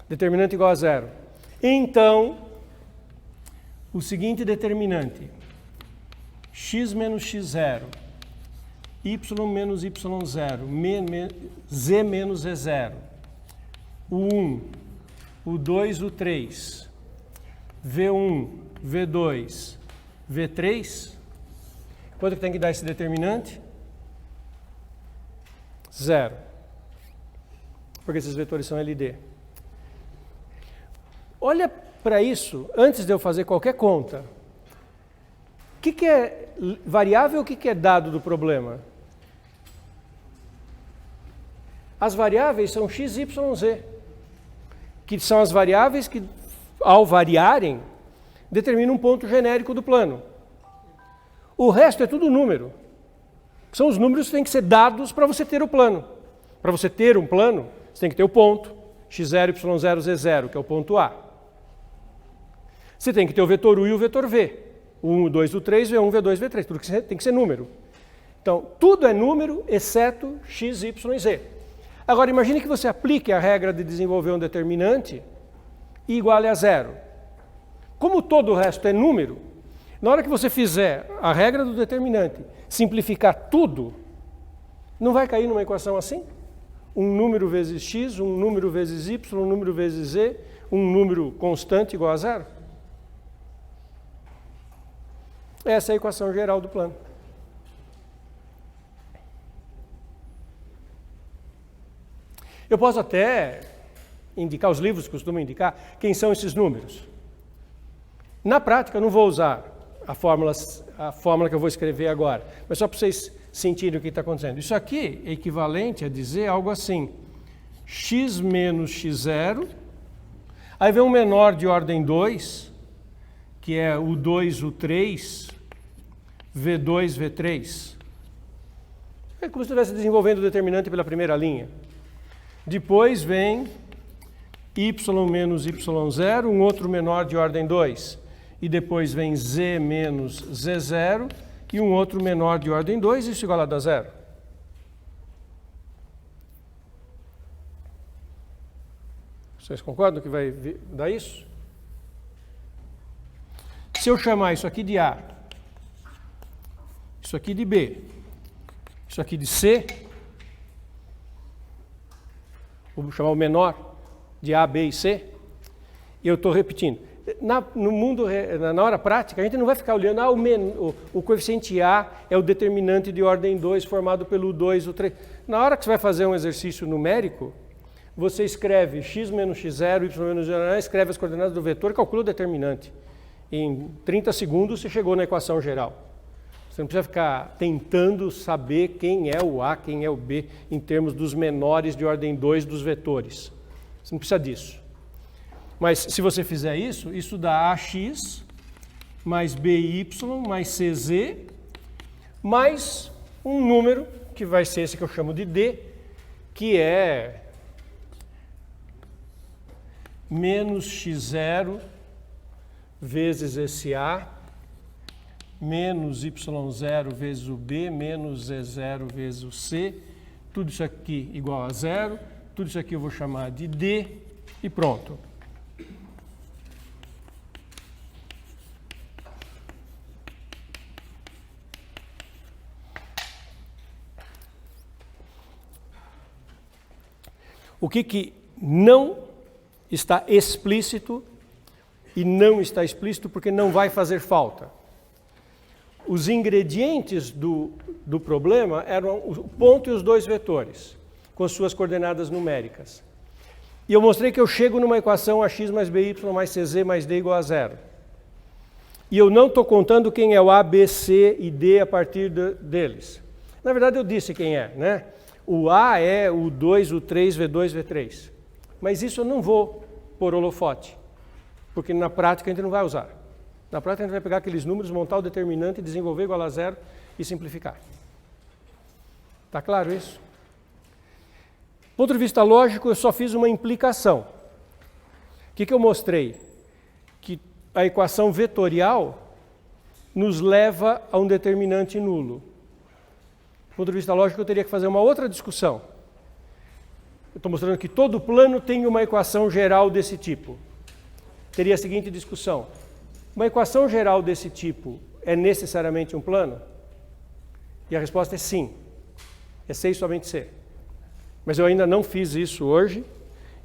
Determinante igual a zero. Então, o seguinte determinante, x menos x0, y menos y0, z menos z0, o 1, o 2, o 3, v1, v2, v3, quanto que tem que dar esse determinante? Zero. Porque esses vetores são LD. Olha para isso, antes de eu fazer qualquer conta. O que é variável e o que é dado do problema? As variáveis são x, y, z, que são as variáveis que, ao variarem, determinam um ponto genérico do plano. O resto é tudo número. São os números que têm que ser dados para você ter o plano. Para você ter um plano, você tem que ter o ponto x0, y0, z0, que é o ponto A. Você tem que ter o vetor U e o vetor V. O 1, o 2, o 3, V1, V2, V3. Tudo que tem que ser número. Então, tudo é número, exceto x, y e z. Agora, imagine que você aplique a regra de desenvolver um determinante e iguale a zero. Como todo o resto é número, na hora que você fizer a regra do determinante, simplificar tudo, não vai cair numa equação assim? Um número vezes x, um número vezes y, um número vezes z, um número constante igual a zero? Essa é a equação geral do plano. Eu posso até indicar, os livros costumam indicar, quem são esses números. Na prática, eu não vou usar a fórmula que eu vou escrever agora, mas só para vocês sentirem o que está acontecendo. Isso aqui é equivalente a dizer algo assim, x menos x0, Aí vem um menor de ordem 2, que é o 2, o 3, V2, V3. É como se estivesse desenvolvendo o determinante pela primeira linha. Depois vem y menos y0, um outro menor de ordem 2. E depois vem z menos z0 e um outro menor de ordem 2, isso igual a dar zero. Vocês concordam que vai dar isso? Se eu chamar isso aqui de A, isso aqui de B, isso aqui de C, vou chamar o menor de A, B e C, e eu estou repetindo. No mundo, na hora prática, a gente não vai ficar olhando, o coeficiente A é o determinante de ordem 2 formado pelo 2, o 3. Na hora que você vai fazer um exercício numérico, você escreve x menos x0, y menos y0, escreve as coordenadas do vetor e calcula o determinante. Em 30 segundos você chegou na equação geral. Você não precisa ficar tentando saber quem é o A, quem é o B, em termos dos menores de ordem 2 dos vetores. Você não precisa disso. Mas se você fizer isso, isso dá AX mais BY mais CZ mais um número, que vai ser esse que eu chamo de D, que é menos x0 vezes esse A, menos y0 vezes o B, menos z0 vezes o C, tudo isso aqui igual a zero, tudo isso aqui eu vou chamar de D e pronto. O que não está explícito e não está explícito porque não vai fazer falta. Os ingredientes do problema eram o ponto e os dois vetores, com suas coordenadas numéricas. E eu mostrei que eu chego numa equação ax mais by mais cz mais d igual a zero. E eu não estou contando quem é o A, B, C e D a partir deles. Na verdade eu disse quem é, né? O A é o 2, o 3, V2, V3. Mas isso eu não vou pôr holofote, porque na prática a gente não vai usar. Na prática a gente vai pegar aqueles números, montar o determinante, desenvolver igual a zero e simplificar. Está claro isso? Do ponto de vista lógico, eu só fiz uma implicação. O que eu mostrei? Que a equação vetorial nos leva a um determinante nulo. Do ponto de vista lógico, eu teria que fazer uma outra discussão. Eu estou mostrando que todo plano tem uma equação geral desse tipo. Teria a seguinte discussão. Uma equação geral desse tipo é necessariamente um plano? E a resposta é sim. É C e somente C. Mas eu ainda não fiz isso hoje,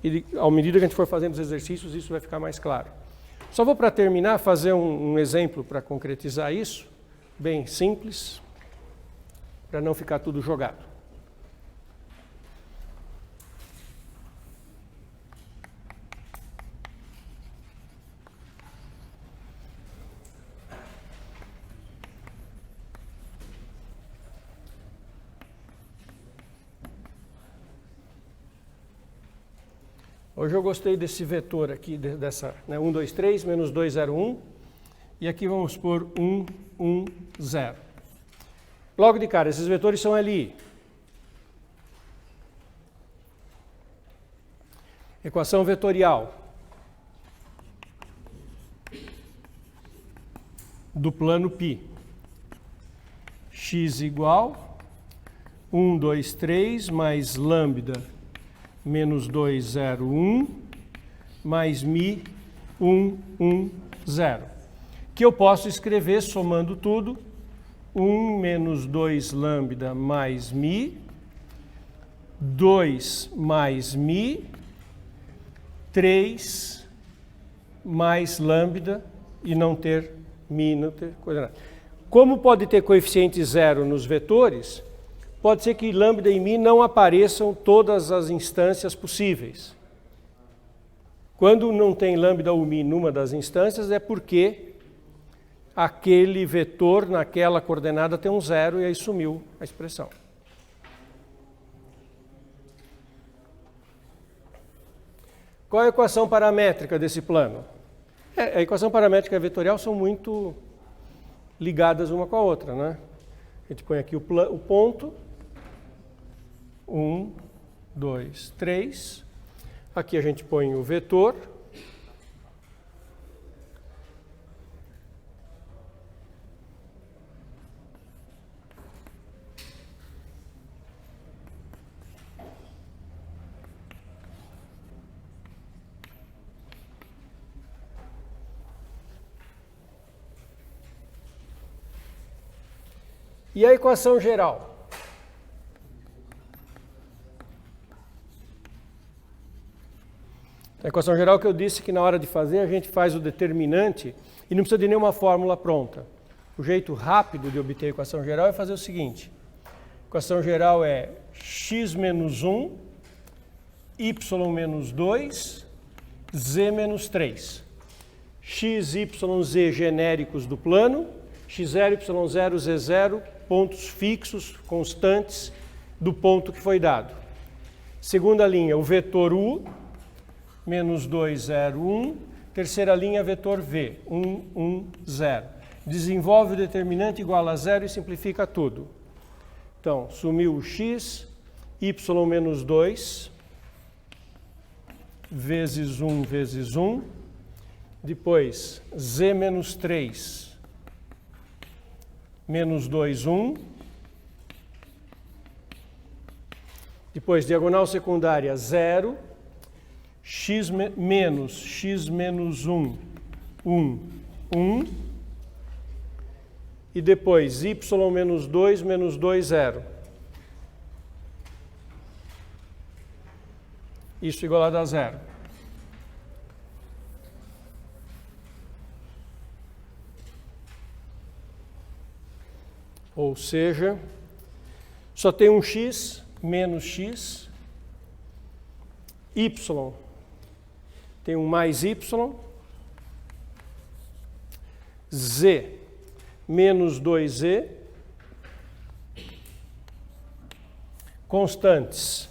e à medida que a gente for fazendo os exercícios, isso vai ficar mais claro. Só vou, para terminar, fazer um exemplo para concretizar isso, bem simples, para não ficar tudo jogado. Hoje eu gostei desse vetor aqui, dessa, né, 1, 2, 3, menos 2, 0, 1. E aqui vamos pôr 1, 1, 0. Logo de cara, esses vetores são LI. Equação vetorial do plano π. X igual 1, 2, 3 mais lambda menos 2, 0, 1, mais mi 1, 1, 0. Que eu posso escrever somando tudo, 1 menos 2 lambda mais mi, 2 mais mi, 3 mais lambda e não ter mi, não ter coordenada. Como pode ter coeficiente zero nos vetores, pode ser que lambda e mi não apareçam todas as instâncias possíveis. Quando não tem lambda ou mi numa das instâncias, é porque aquele vetor naquela coordenada tem um zero e aí sumiu a expressão. Qual é a equação paramétrica desse plano? A equação paramétrica e a vetorial são muito ligadas uma com a outra, né? A gente põe aqui o ponto, 1, 2, 3. Aqui a gente põe o vetor. E a equação geral? A equação geral que eu disse que na hora de fazer a gente faz o determinante e não precisa de nenhuma fórmula pronta. O jeito rápido de obter a equação geral é fazer o seguinte. A equação geral é x menos 1, y menos 2, z menos 3. X, y, z genéricos do plano, x0, y0, z0, pontos fixos, constantes do ponto que foi dado. Segunda linha, o vetor u, menos 2, 0, 1. Terceira linha, vetor v, 1, 1, 0. Desenvolve o determinante igual a 0 e simplifica tudo. Então, sumiu o x, y menos 2, vezes 1, vezes 1. Depois, z menos 3, menos 2, 1. Depois, diagonal secundária, 0. X menos 1, 1, 1. E depois, y menos 2, menos 2, 0. Isso igualado a 0. Ou seja, só tem um x menos x, y tem um mais y, z menos 2z, constantes.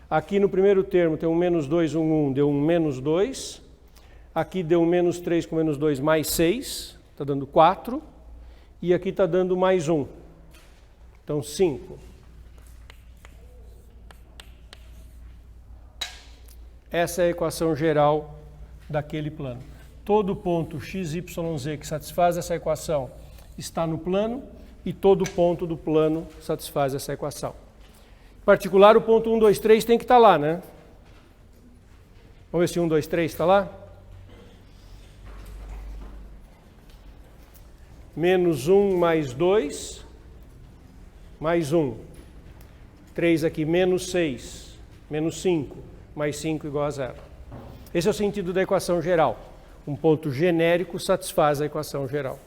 Aqui no primeiro termo tem um menos 2, 1, 1, deu um menos 2. Aqui deu um menos 3 com menos 2 mais 6, está dando 4. E aqui está dando mais 1. Então, 5. Essa é a equação geral daquele plano. Todo ponto x, y, z que satisfaz essa equação está no plano e todo ponto do plano satisfaz essa equação. Em particular, o ponto 1, 2, 3 tem que estar lá, né? Vamos ver se 1, 2, 3 está lá. Menos 1 mais 2, mais 1. 3 aqui, menos 6, menos 5, mais 5 igual a 0. Esse é o sentido da equação geral. Um ponto genérico satisfaz a equação geral.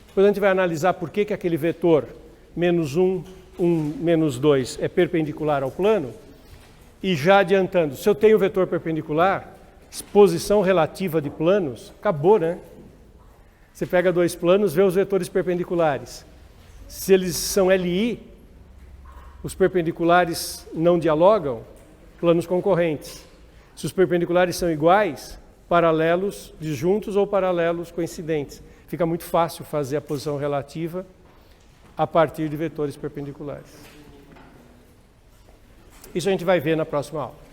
Depois a gente vai analisar por que aquele vetor menos 1, 1, menos 2 é perpendicular ao plano. E já adiantando, se eu tenho vetor perpendicular, exposição relativa de planos, acabou, né? Você pega dois planos, vê os vetores perpendiculares. Se eles são LI, os perpendiculares não dialogam, planos concorrentes. Se os perpendiculares são iguais, paralelos disjuntos ou paralelos coincidentes. Fica muito fácil fazer a posição relativa a partir de vetores perpendiculares. Isso a gente vai ver na próxima aula.